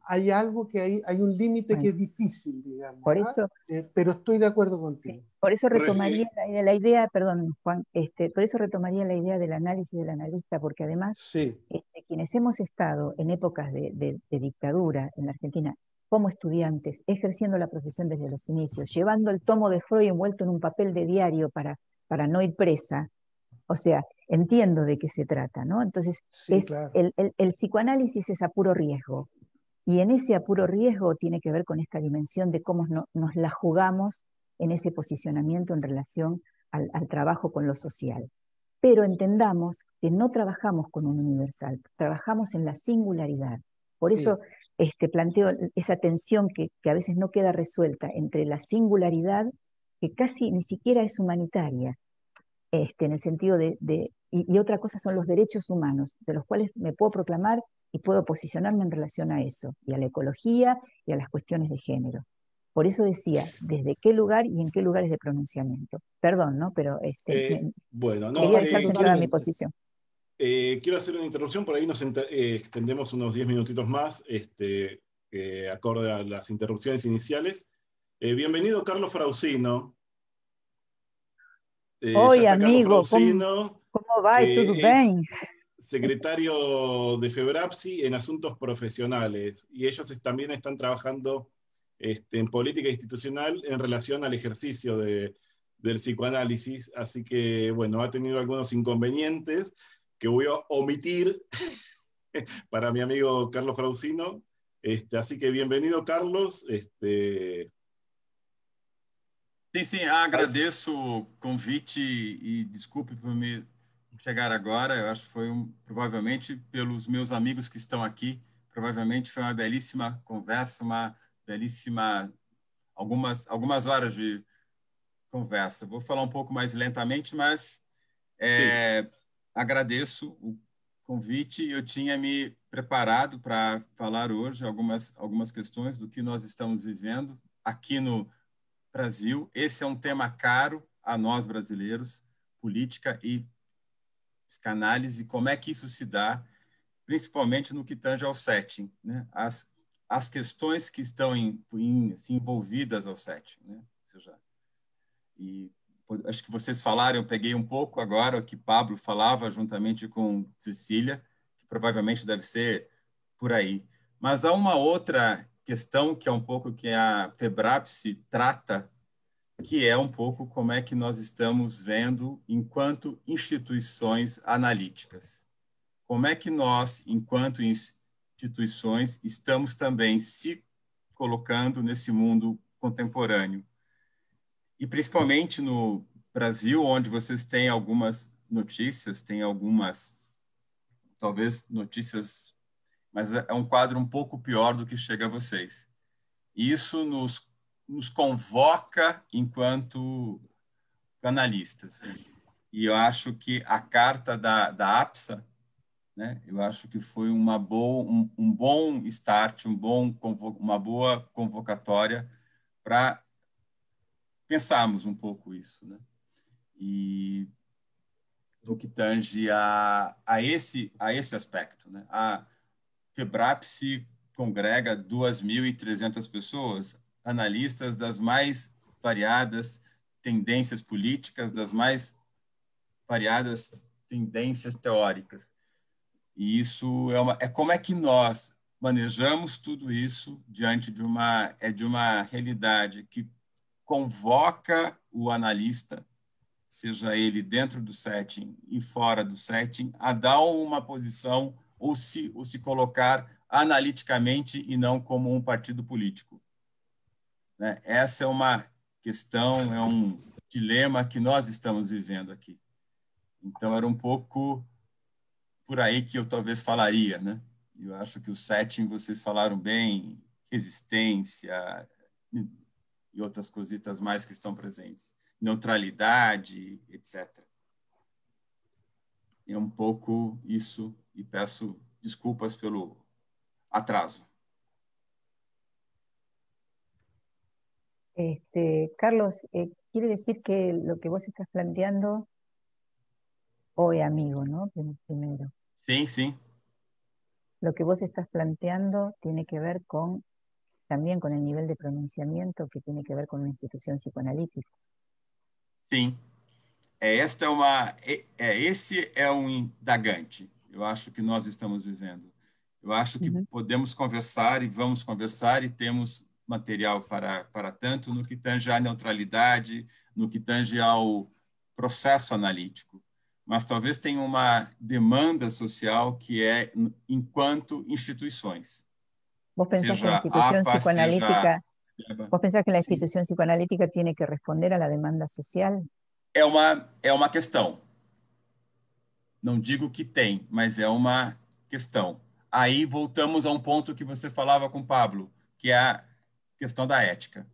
hay algo que hay un límite que es difícil, digamos. Por eso, pero estoy de acuerdo contigo. Sí, por eso retomaría la idea, perdón, Juan, por eso retomaría la idea del análisis del analista, porque además quienes hemos estado en épocas de dictadura en la Argentina, como estudiantes, ejerciendo la profesión desde los inicios, llevando el tomo de Freud envuelto en un papel de diario para no ir presa, o sea, entiendo de qué se trata, ¿no? Entonces, claro. el psicoanálisis es a puro riesgo, y en ese apuro riesgo tiene que ver con esta dimensión de cómo nos la jugamos en ese posicionamiento en relación al trabajo con lo social. Pero entendamos que no trabajamos con un universal, trabajamos en la singularidad. Por eso planteo esa tensión que a veces no queda resuelta entre la singularidad, que casi ni siquiera es humanitaria, en el sentido y otra cosa son los derechos humanos, de los cuales me puedo proclamar y puedo posicionarme en relación a eso, y a la ecología y a las cuestiones de género. Por eso decía, ¿desde qué lugar y en qué lugares de pronunciamiento? Perdón, ¿no? Pero quería dejar sentada mi posición. Quiero hacer una interrupción, por ahí nos extendemos unos 10 minutitos más, acorde a las interrupciones iniciales. Bienvenido, Carlos Frausino. Oi, amigo, ¿cómo va? ¿Todo bien? Secretario de FEBRAPSI en asuntos profesionales, y ellos también están trabajando en política institucional en relación al ejercicio del psicoanálisis, así que bueno, ha tenido algunos inconvenientes que voy a omitir para mi amigo Carlos Frausino, así que bienvenido, Carlos. Sim, agradeço o convite e desculpe por me chegar agora. Eu acho que foi provavelmente, pelos meus amigos que estão aqui, provavelmente foi uma belíssima conversa, uma belíssima, algumas horas de conversa. Vou falar um pouco mais lentamente, mas agradeço o convite. Eu tinha me preparado para falar hoje algumas questões do que nós estamos vivendo aqui no Brasil. Esse é um tema caro a nós brasileiros, política e psicanálise, como é que isso se dá, principalmente no que tange ao setting, né? As questões que estão envolvidas ao setting, né? Ou seja, e acho que vocês falaram, eu peguei um pouco agora o que Pablo falava juntamente com Cecília, que provavelmente deve ser por aí. Mas há uma outra questão que é um pouco que a FEBRAPSE trata, que é um pouco como é que nós estamos vendo enquanto instituições analíticas. Como é que nós, enquanto instituições, estamos também se colocando nesse mundo contemporâneo. E principalmente no Brasil, onde vocês têm algumas notícias, talvez notícias, mas é um quadro um pouco pior do que chega a vocês. E isso nos convoca enquanto analistas. E eu acho que a carta da APSA, né, eu acho que foi um bom start, uma boa convocatória para pensarmos um pouco isso, né? E no que tange a esse aspecto, né? A FEBRAPSE congrega 2.300 pessoas, analistas das mais variadas tendências políticas, das mais variadas tendências teóricas. E isso é como é que nós manejamos tudo isso diante de uma realidade que convoca o analista, seja ele dentro do setting e fora do setting, a dar uma posição ou se colocar analiticamente e não como um partido político. Né? Essa é uma questão, é um dilema que nós estamos vivendo aqui. Então, era um pouco por aí que eu talvez falaria, né? Eu acho que o setting, vocês falaram bem, resistência e outras cositas mais que estão presentes. Neutralidade, etc. É um pouco isso, e peço desculpas pelo atraso. Carlos, quiere decir que lo que vos estás planteando, hoy amigo, ¿no? Primero. Sí, sí. Lo que vos estás planteando tiene que ver también con el nivel de pronunciamiento que tiene que ver con una institución psicoanalítica. Sim. Esse é um indagante, eu acho que nós estamos vivendo. Eu acho que podemos conversar e vamos conversar e temos material para tanto no que tange à neutralidade, no que tange ao processo analítico. Mas talvez tenha uma demanda social que é enquanto instituições. ¿Vos pensás que la institución psicoanalítica, vos pensás que la institución psicoanalítica tiene que responder a la demanda social? É uma questão. Não digo que tem, mas é uma questão. Aí voltamos a um ponto que você falava com o Pablo, que é a questão da ética.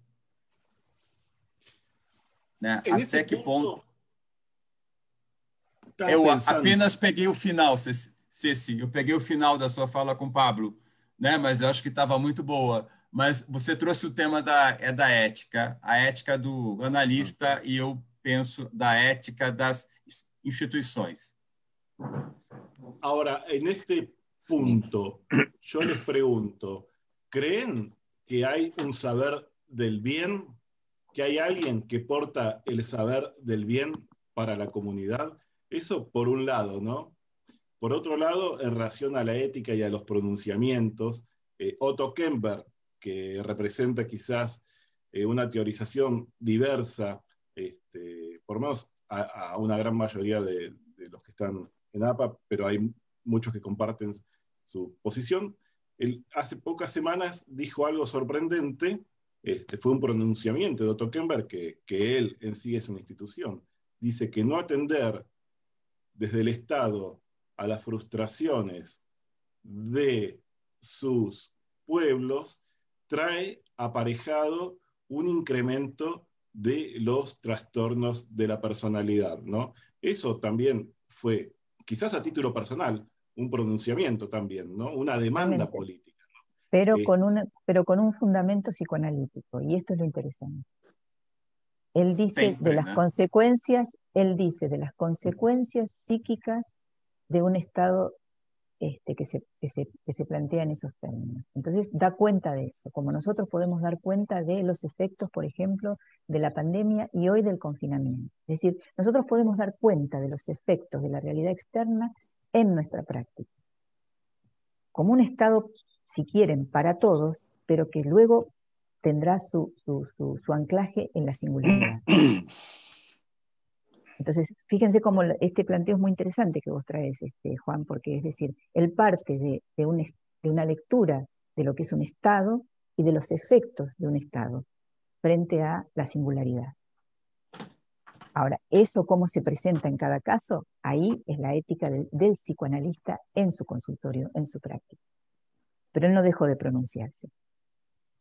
Né? Até que ponto... Eu apenas peguei o final, Ceci, eu peguei o final da sua fala com o Pablo, né? Mas eu acho que estava muito boa. Mas você trouxe o tema da ética, a ética do analista, e eu penso da ética das instituições. Ahora, en este punto, yo les pregunto, ¿creen que hay un saber del bien? ¿Que hay alguien que porta el saber del bien para la comunidad? Eso por un lado, ¿no? Por otro lado, en relación a la ética y a los pronunciamientos, Otto Kemper, que representa quizás una teorización diversa, por lo menos a una gran mayoría de los que están en APA, pero hay muchos que comparten su posición. Él hace pocas semanas dijo algo sorprendente, fue un pronunciamiento de Otto Kemper, que él en sí es una institución. Dice que no atender desde el Estado a las frustraciones de sus pueblos, trae aparejado un incremento de los trastornos de la personalidad, ¿no? Eso también fue, quizás a título personal, un pronunciamiento también, ¿no? Una demanda política. Pero con un fundamento psicoanalítico, y esto es lo interesante. Él dice Siempre, de las ¿no? consecuencias, él dice de las consecuencias psíquicas de un estado que se plantea en esos términos. Entonces da cuenta de eso, como nosotros podemos dar cuenta de los efectos, por ejemplo, de la pandemia y hoy del confinamiento. Es decir, nosotros podemos dar cuenta de los efectos de la realidad externa en nuestra práctica, como un estado, si quieren, para todos, pero que luego tendrá su anclaje en la singularidad. Entonces, fíjense cómo este planteo es muy interesante que vos traes, Juan, porque es decir, él parte de una lectura de lo que es un Estado y de los efectos de un Estado frente a la singularidad. Ahora, eso cómo se presenta en cada caso, ahí es la ética del psicoanalista en su consultorio, en su práctica. Pero él no dejó de pronunciarse.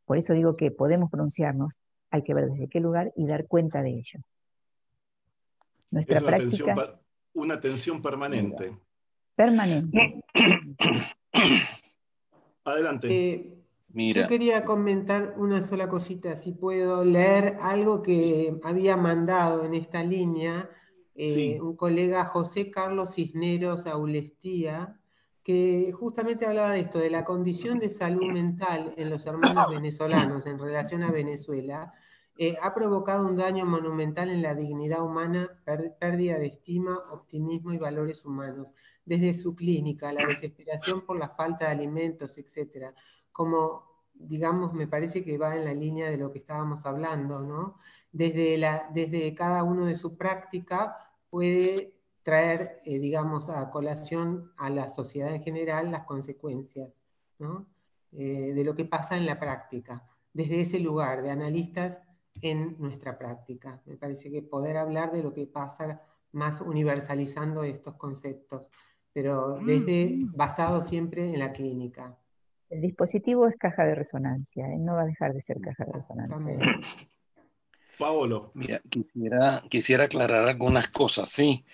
Por eso digo que podemos pronunciarnos, hay que ver desde qué lugar y dar cuenta de ello. Nuestra es práctica... una tensión permanente. Permanente. Adelante. Yo quería comentar una sola cosita, si puedo leer algo que había mandado en esta línea un colega, José Carlos Cisneros Aulestía, que justamente hablaba de esto, de la condición de salud mental en los hermanos venezolanos en relación a Venezuela, ha provocado un daño monumental en la dignidad humana, pérdida de estima, optimismo y valores humanos, desde su clínica, la desesperación por la falta de alimentos, etc. Como, digamos, me parece que va en la línea de lo que estábamos hablando, ¿no? Desde cada uno de su práctica puede traer, digamos, a colación a la sociedad en general las consecuencias, ¿no? De lo que pasa en la práctica, desde ese lugar de analistas en nuestra práctica. Me parece que poder hablar de lo que pasa más universalizando estos conceptos, pero basado siempre en la clínica. El dispositivo es caja de resonancia, no va a dejar de ser caja de resonancia. Paolo. Mira, quisiera aclarar algunas cosas, sí.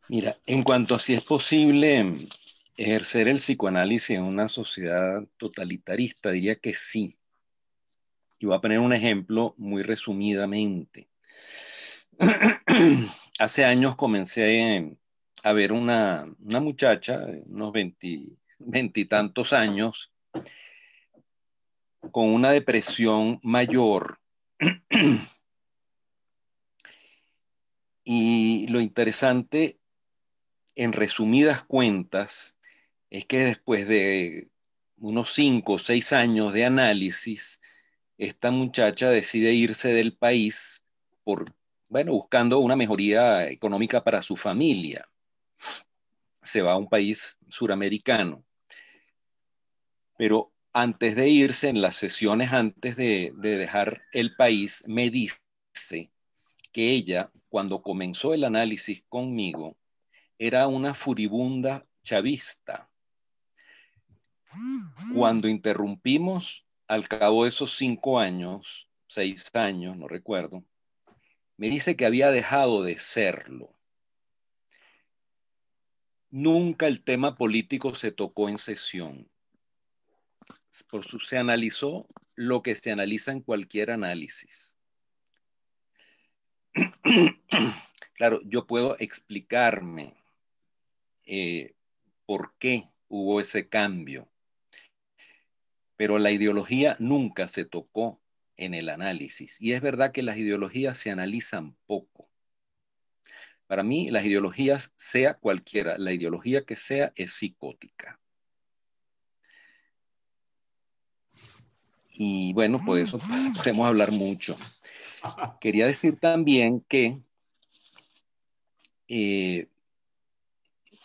Mira, en cuanto a si es posible ejercer el psicoanálisis en una sociedad totalitarista, diría que sí. Y voy a poner un ejemplo muy resumidamente. Hace años comencé a ver una muchacha de unos 20 y tantos años con una depresión mayor. Y lo interesante, en resumidas cuentas, es que después de unos 5 o 6 años de análisis, esta muchacha decide irse del país buscando una mejoría económica para su familia. Se va a un país suramericano. Pero antes de irse, en las sesiones antes de dejar el país, me dice que ella, cuando comenzó el análisis conmigo, era una furibunda chavista. Cuando interrumpimos, al cabo de esos 5 años, 6 años, no recuerdo, me dice que había dejado de serlo. Nunca el tema político se tocó en sesión. Se analizó lo que se analiza en cualquier análisis. Claro, yo puedo explicarme por qué hubo ese cambio, pero la ideología nunca se tocó en el análisis. Y es verdad que las ideologías se analizan poco. Para mí, las ideologías, sea cualquiera, la ideología que sea, es psicótica. Y bueno, por eso podemos hablar mucho. Quería decir también que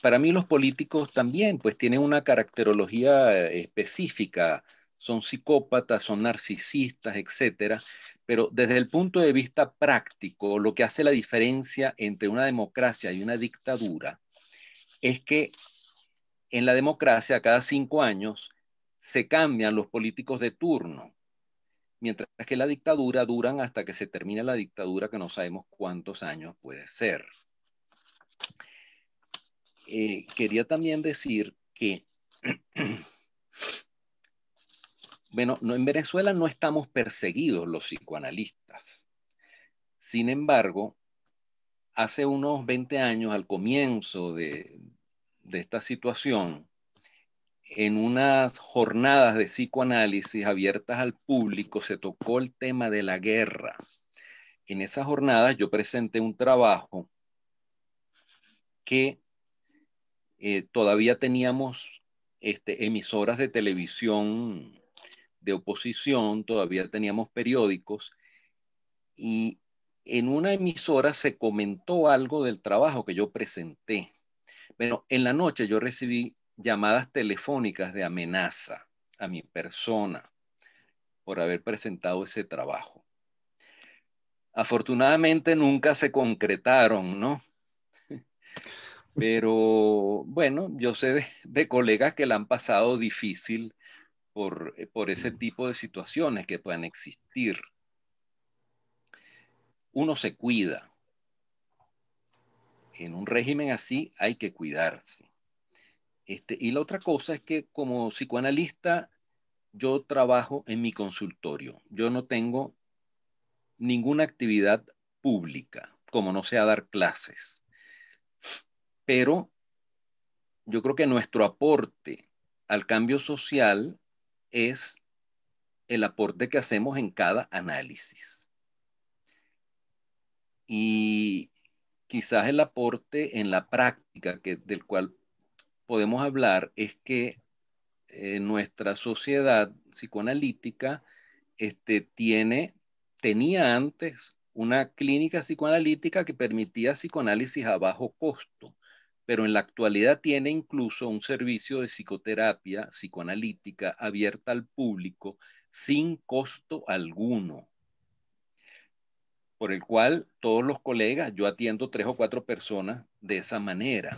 para mí los políticos también pues tienen una caracterología específica, son psicópatas, son narcisistas, etcétera. Pero desde el punto de vista práctico, lo que hace la diferencia entre una democracia y una dictadura es que en la democracia cada 5 años se cambian los políticos de turno, mientras que en la dictadura duran hasta que se termine la dictadura, que no sabemos cuántos años puede ser. Quería también decir que bueno, en Venezuela no estamos perseguidos los psicoanalistas. Sin embargo, hace unos 20 años, al comienzo de esta situación, en unas jornadas de psicoanálisis abiertas al público, se tocó el tema de la guerra. En esas jornadas yo presenté un trabajo que todavía teníamos emisoras de televisión de oposición, todavía teníamos periódicos, y en una emisora se comentó algo del trabajo que yo presenté. Bueno, en la noche yo recibí llamadas telefónicas de amenaza a mi persona por haber presentado ese trabajo. Afortunadamente nunca se concretaron, ¿no? Pero bueno, yo sé de colegas que la han pasado difícil por ese tipo de situaciones que puedan existir. Uno se cuida. En un régimen así hay que cuidarse. Y la otra cosa es que como psicoanalista yo trabajo en mi consultorio. Yo no tengo ninguna actividad pública, como no sea dar clases. Pero yo creo que nuestro aporte al cambio social es el aporte que hacemos en cada análisis. Y quizás el aporte en la práctica del cual podemos hablar es que nuestra sociedad psicoanalítica tenía antes una clínica psicoanalítica que permitía psicoanálisis a bajo costo, pero en la actualidad tiene incluso un servicio de psicoterapia psicoanalítica abierta al público sin costo alguno, por el cual todos los colegas, yo atiendo 3 o 4 personas de esa manera.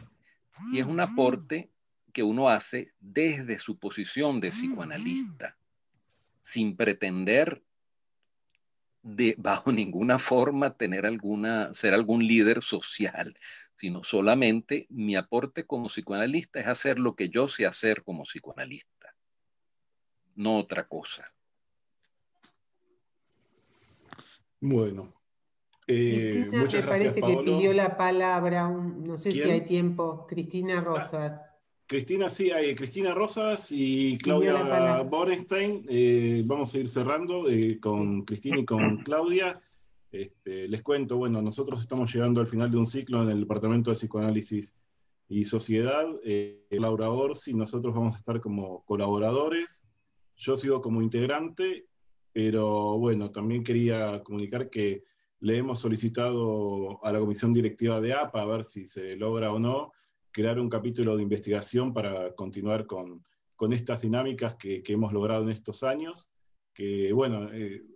Y es un aporte que uno hace desde su posición de psicoanalista, sin pretender bajo ninguna forma ser algún líder social, sino solamente mi aporte como psicoanalista es hacer lo que yo sé hacer como psicoanalista, no otra cosa. Bueno. Cristina, muchas me gracias, parece Paolo. que pidió la palabra, no sé ¿Quién? si hay tiempo, Cristina Rosas. Cristina, sí, hay Cristina Rosas y Pidió la Claudia palabra. Borenstein. Vamos a ir cerrando con Cristina y con Claudia. Les cuento, bueno, nosotros estamos llegando al final de un ciclo en el Departamento de Psicoanálisis y Sociedad. Laura Orsi, nosotros vamos a estar como colaboradores. Yo sigo como integrante, pero bueno, también quería comunicar que le hemos solicitado a la Comisión Directiva de APA a ver si se logra o no crear un capítulo de investigación para continuar con estas dinámicas que hemos logrado en estos años, que bueno,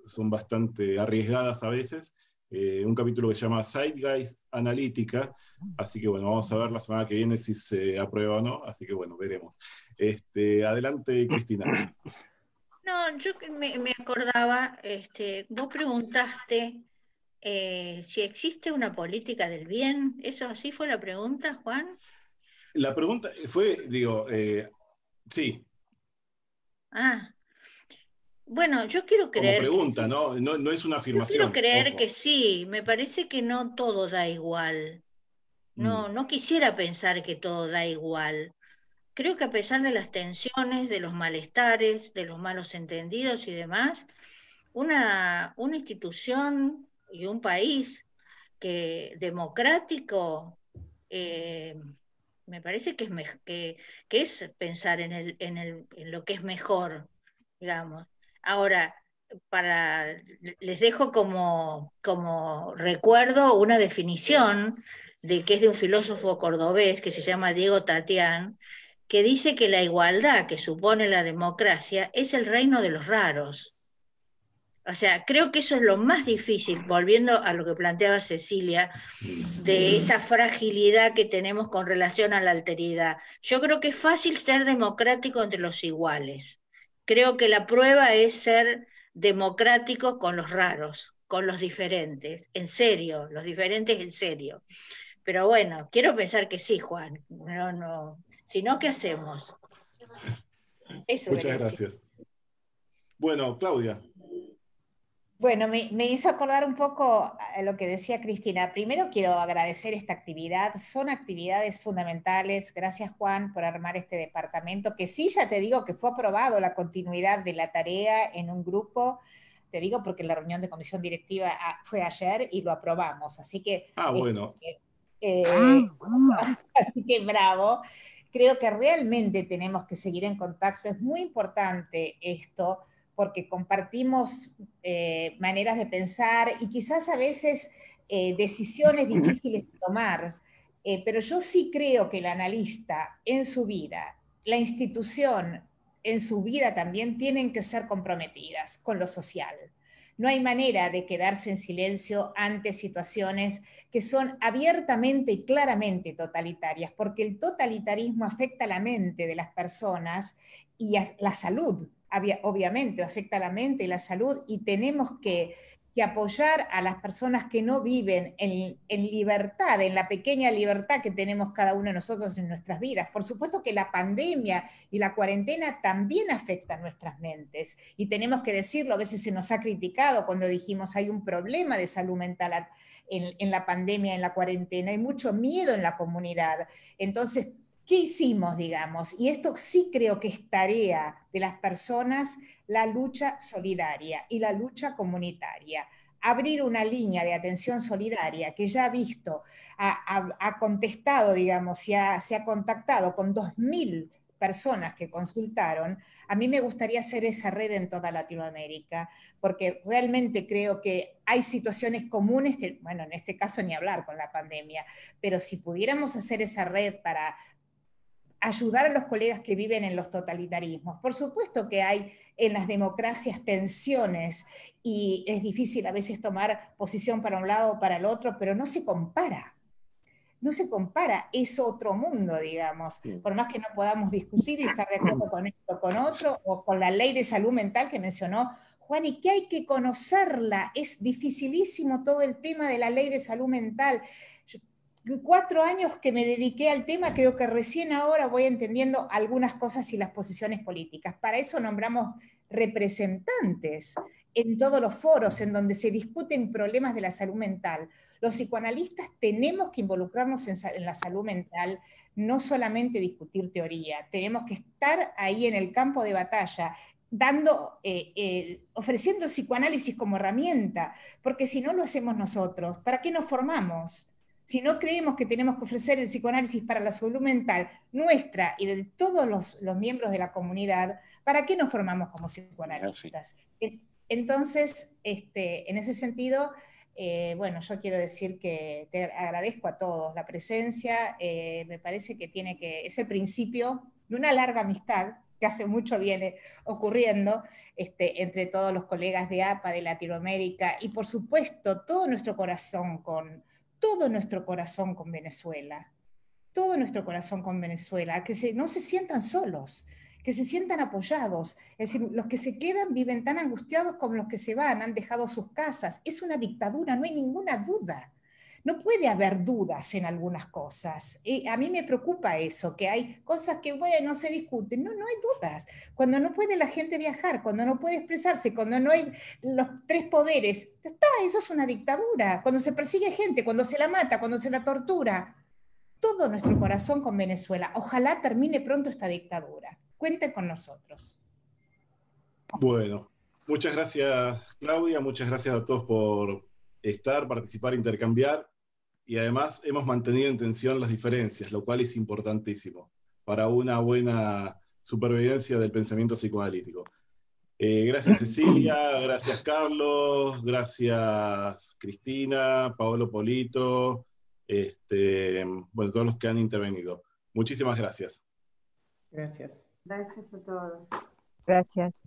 son bastante arriesgadas a veces. Un capítulo que se llama Zeitgeist Analítica, así que bueno, vamos a ver la semana que viene si se aprueba o no, así que bueno, veremos. Adelante, Cristina. No, yo me acordaba, vos preguntaste si existe una política del bien. ¿Eso así fue la pregunta, Juan? La pregunta fue, sí. Ah, bueno, yo quiero creer. Como pregunta, que sí. No es una afirmación. Yo quiero creer ojo. que sí. Me parece que no todo da igual. No quisiera pensar que todo da igual. Creo que a pesar de las tensiones, de los malestares, de los malos entendidos y demás, una institución y un país democrático, me parece que es pensar en lo que es mejor, digamos. Ahora, les dejo como recuerdo una definición que es de un filósofo cordobés que se llama Diego Tatián, que dice que la igualdad que supone la democracia es el reino de los raros. O sea, creo que eso es lo más difícil, volviendo a lo que planteaba Cecilia, de esa fragilidad que tenemos con relación a la alteridad. Yo creo que es fácil ser democrático entre los iguales. Creo que la prueba es ser democrático con los raros, con los diferentes, en serio, los diferentes en serio. Pero bueno, quiero pensar que sí, Juan. No. Si no, ¿qué hacemos? Eso muchas gracias. Bueno, Claudia. Bueno, me hizo acordar un poco a lo que decía Cristina. Primero quiero agradecer esta actividad. Son actividades fundamentales. Gracias, Juan, por armar este departamento, que sí, ya te digo que fue aprobado la continuidad de la tarea en un grupo. Te digo porque la reunión de comisión directiva fue ayer y lo aprobamos. Así que... bueno. Así que bravo. Creo que realmente tenemos que seguir en contacto. Es muy importante esto, porque compartimos maneras de pensar y quizás a veces decisiones difíciles de tomar, pero yo sí creo que el analista en su vida, la institución en su vida también tienen que ser comprometidas con lo social. No hay manera de quedarse en silencio ante situaciones que son abiertamente y claramente totalitarias, porque el totalitarismo afecta a la mente de las personas y a la salud. Obviamente afecta a la mente y la salud, y tenemos que apoyar a las personas que no viven en libertad, en la pequeña libertad que tenemos cada uno de nosotros en nuestras vidas. Por supuesto que la pandemia y la cuarentena también afectan nuestras mentes, y tenemos que decirlo. A veces se nos ha criticado cuando dijimos hay un problema de salud mental en la pandemia, en la cuarentena, hay mucho miedo en la comunidad. Entonces, ¿qué hicimos, digamos? Y esto sí creo que es tarea de las personas, la lucha solidaria y la lucha comunitaria. Abrir una línea de atención solidaria que ya ha visto, ha contestado, digamos, se ha contactado con 2.000 personas que consultaron. A mí me gustaría hacer esa red en toda Latinoamérica, porque realmente creo que hay situaciones comunes que, bueno, en este caso ni hablar con la pandemia, pero si pudiéramos hacer esa red para ayudar a los colegas que viven en los totalitarismos. Por supuesto que hay en las democracias tensiones y es difícil a veces tomar posición para un lado o para el otro, pero no se compara. No se compara, es otro mundo, digamos. Por más que no podamos discutir y estar de acuerdo con esto o con otro, o con la ley de salud mental que mencionó Juan, y que hay que conocerla. Es dificilísimo todo el tema de la ley de salud mental. 4 años que me dediqué al tema, creo que recién ahora voy entendiendo algunas cosas y las posiciones políticas. Para eso nombramos representantes en todos los foros en donde se discuten problemas de la salud mental. Los psicoanalistas tenemos que involucrarnos en la salud mental, no solamente discutir teoría, tenemos que estar ahí en el campo de batalla, ofreciendo psicoanálisis como herramienta, porque si no lo hacemos nosotros, ¿para qué nos formamos? Si no creemos que tenemos que ofrecer el psicoanálisis para la salud mental nuestra y de todos los miembros de la comunidad, ¿para qué nos formamos como psicoanalistas? Entonces, en ese sentido, bueno, yo quiero decir que te agradezco a todos la presencia. Me parece que es el principio de una larga amistad que hace mucho viene ocurriendo entre todos los colegas de APA, de Latinoamérica, y por supuesto todo nuestro corazón con Venezuela, todo nuestro corazón con Venezuela, que no se sientan solos, que se sientan apoyados. Es decir, los que se quedan viven tan angustiados como los que se van, han dejado sus casas. Es una dictadura, no hay ninguna duda. No puede haber dudas en algunas cosas. A mí me preocupa eso, que hay cosas que, bueno, se discuten. No hay dudas. Cuando no puede la gente viajar, cuando no puede expresarse, cuando no hay los 3 poderes, eso es una dictadura. Cuando se persigue gente, cuando se la mata, cuando se la tortura. Todo nuestro corazón con Venezuela. Ojalá termine pronto esta dictadura. Cuenten con nosotros. Bueno, muchas gracias, Claudia. Muchas gracias a todos por estar, participar, intercambiar. Y además hemos mantenido en tensión las diferencias, lo cual es importantísimo para una buena supervivencia del pensamiento psicoanalítico. Gracias Cecilia, gracias Carlos, gracias Cristina, Paolo Polito, bueno, todos los que han intervenido. Muchísimas gracias. Gracias. Gracias a todos. Gracias.